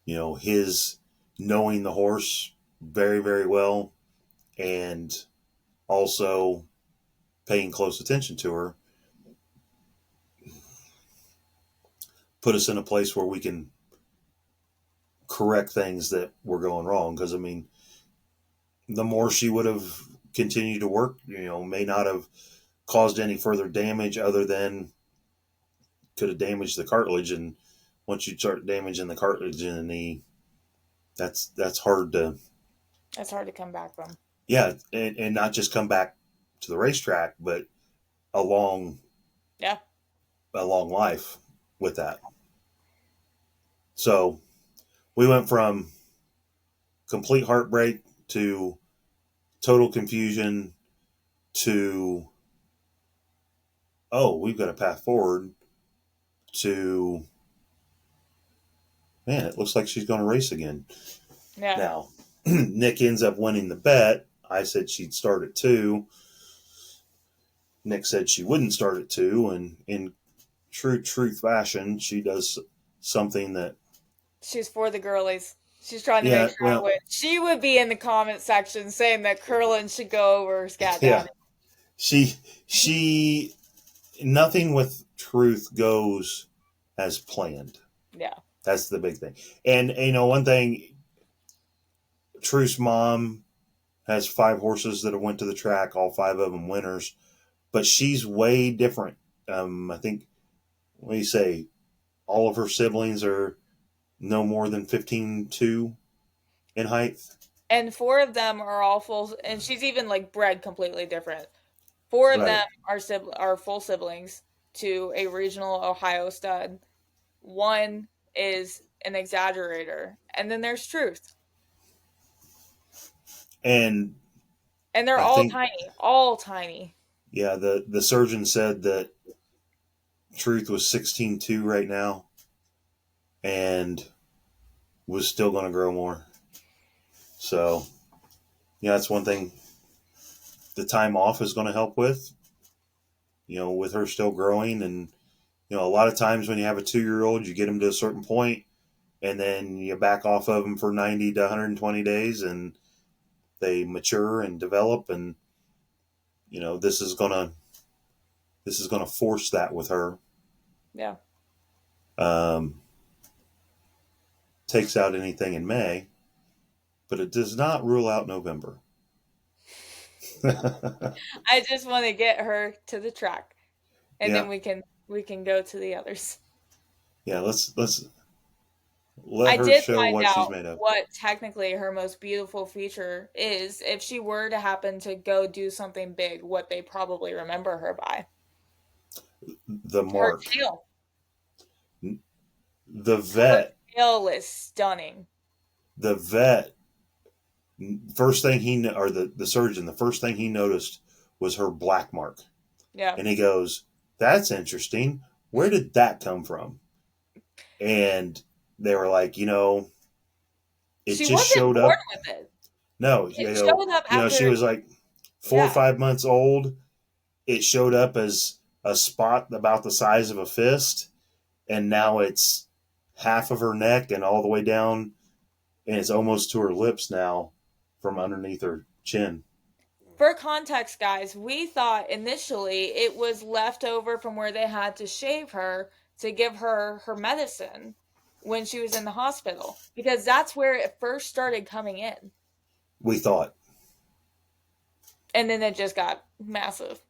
his knowing the horse very, very well and also paying close attention to her put us in a place where we can correct things that were going wrong. Because, the more she would have continued to work, may not have caused any further damage other than could have damaged the cartilage. And once you start damaging the cartilage in the knee, that's hard to come back from. Yeah, and not just come back to the racetrack, but a long life with that. So we went from complete heartbreak to total confusion to, we've got a path forward to, man, it looks like she's going to race again. Yeah. Now, Nick ends up winning the bet. I said she'd start at 2. Nick said she wouldn't start at 2, and in true truth fashion, she does something that... She's for the girlies. She's trying to make sure I win. She would be in the comment section saying that Curlin should go over Scat Daddy. She nothing with truth goes as planned. Yeah. That's the big thing. And, one thing, Truth's mom has 5 horses that have went to the track, all 5 of them winners, but she's way different. I think, what do you say, all of her siblings are no more than 15'2" in height. And 4 of them are all full, and she's even bred completely different. 4 of them are full siblings to a regional Ohio stud. 1 is an exaggerator, and then there's Truth. And they're all tiny. Yeah, the surgeon said that Truth was 16'2" right now and was still going to grow more. So, that's one thing the time off is going to help with, with her still growing. And, a lot of times when you have a 2-year-old, you get them to a certain point and then you back off of them for 90 to 120 days and they mature and develop. And, this is going to force that with her. Yeah. Takes out anything in May, but it does not rule out November. I just want to get her to the track, and then we can go to the others. Yeah, let's let her show what she's made of. What technically her most beautiful feature is, if she were to happen to go do something big, what they probably remember her by. The mark. Her tail. The vet. Her tail is stunning. The vet. First thing the surgeon, the first thing he noticed was her black mark. Yeah. And he goes, "That's interesting. Where did that come from?" And they were like, it she just showed up. With it. No, it showed up after, she was like 4 or 5 months old. It showed up as a spot about the size of a fist, and now it's half of her neck and all the way down, and it's almost to her lips now from underneath her chin. For context, guys, we thought initially it was left over from where they had to shave her to give her her medicine when she was in the hospital, because that's where it first started coming in. We thought. And then it just got massive.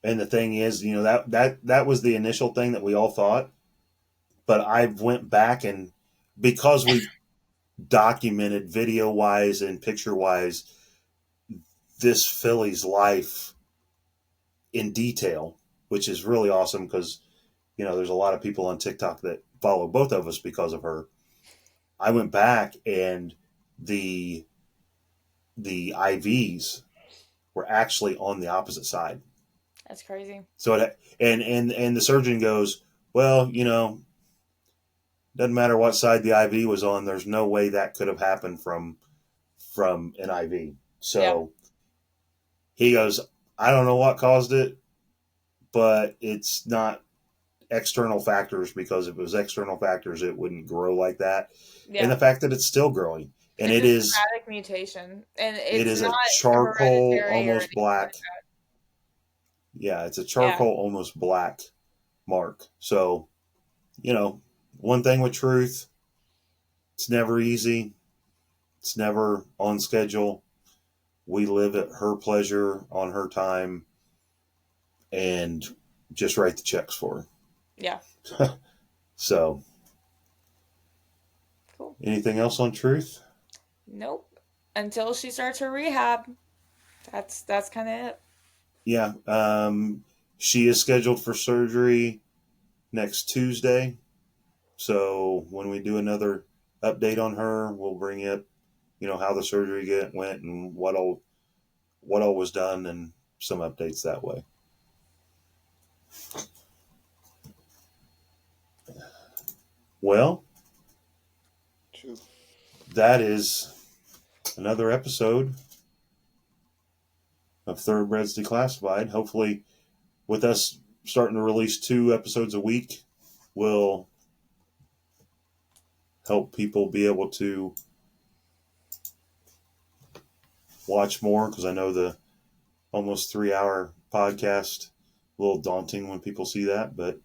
And the thing is, that was the initial thing that we all thought. But I went back, and because we've documented video-wise and picture-wise this filly's life in detail, which is really awesome because, there's a lot of people on TikTok that follow both of us because of her. I went back, and the IVs were actually on the opposite side. That's crazy. So and the surgeon goes, "Well, doesn't matter what side the IV was on. There's no way that could have happened from an IV. So he goes, I don't know what caused it, but it's not external factors, because if it was external factors, it wouldn't grow like that. Yeah. And the fact that it's still growing, and it's it a is genetic mutation, and it it's is not a charcoal, hereditary or almost anything black. like that. Yeah, it's a charcoal, almost black mark. So, one thing with truth, it's never easy. It's never on schedule. We live at her pleasure, on her time, and just write the checks for her. Yeah. So, cool. Anything else on truth? Nope. Until she starts her rehab. That's kind of it. Yeah. She is scheduled for surgery next Tuesday. So when we do another update on her, we'll bring up, how the surgery went and what all was done, and some updates that way. Well, that is another episode of Thoroughbreds Declassified. Hopefully, with us starting to release 2 episodes a week, will help people be able to watch more, because I know the almost 3-hour podcast, a little daunting when people see that. But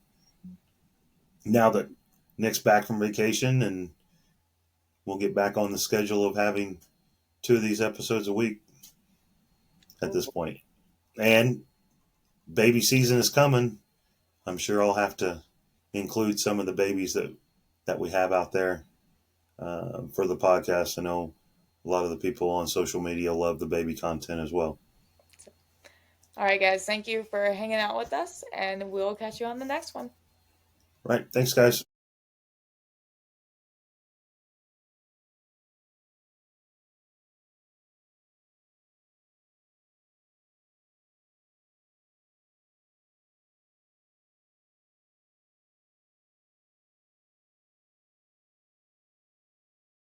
now that Nick's back from vacation, and we'll get back on the schedule of having 2 of these episodes a week at this point. And baby season is coming. I'm sure I'll have to include some of the babies that we have out there for the podcast. I know a lot of the people on social media love the baby content as well. All right, guys. Thank you for hanging out with us, and we'll catch you on the next one. Right. Thanks, guys.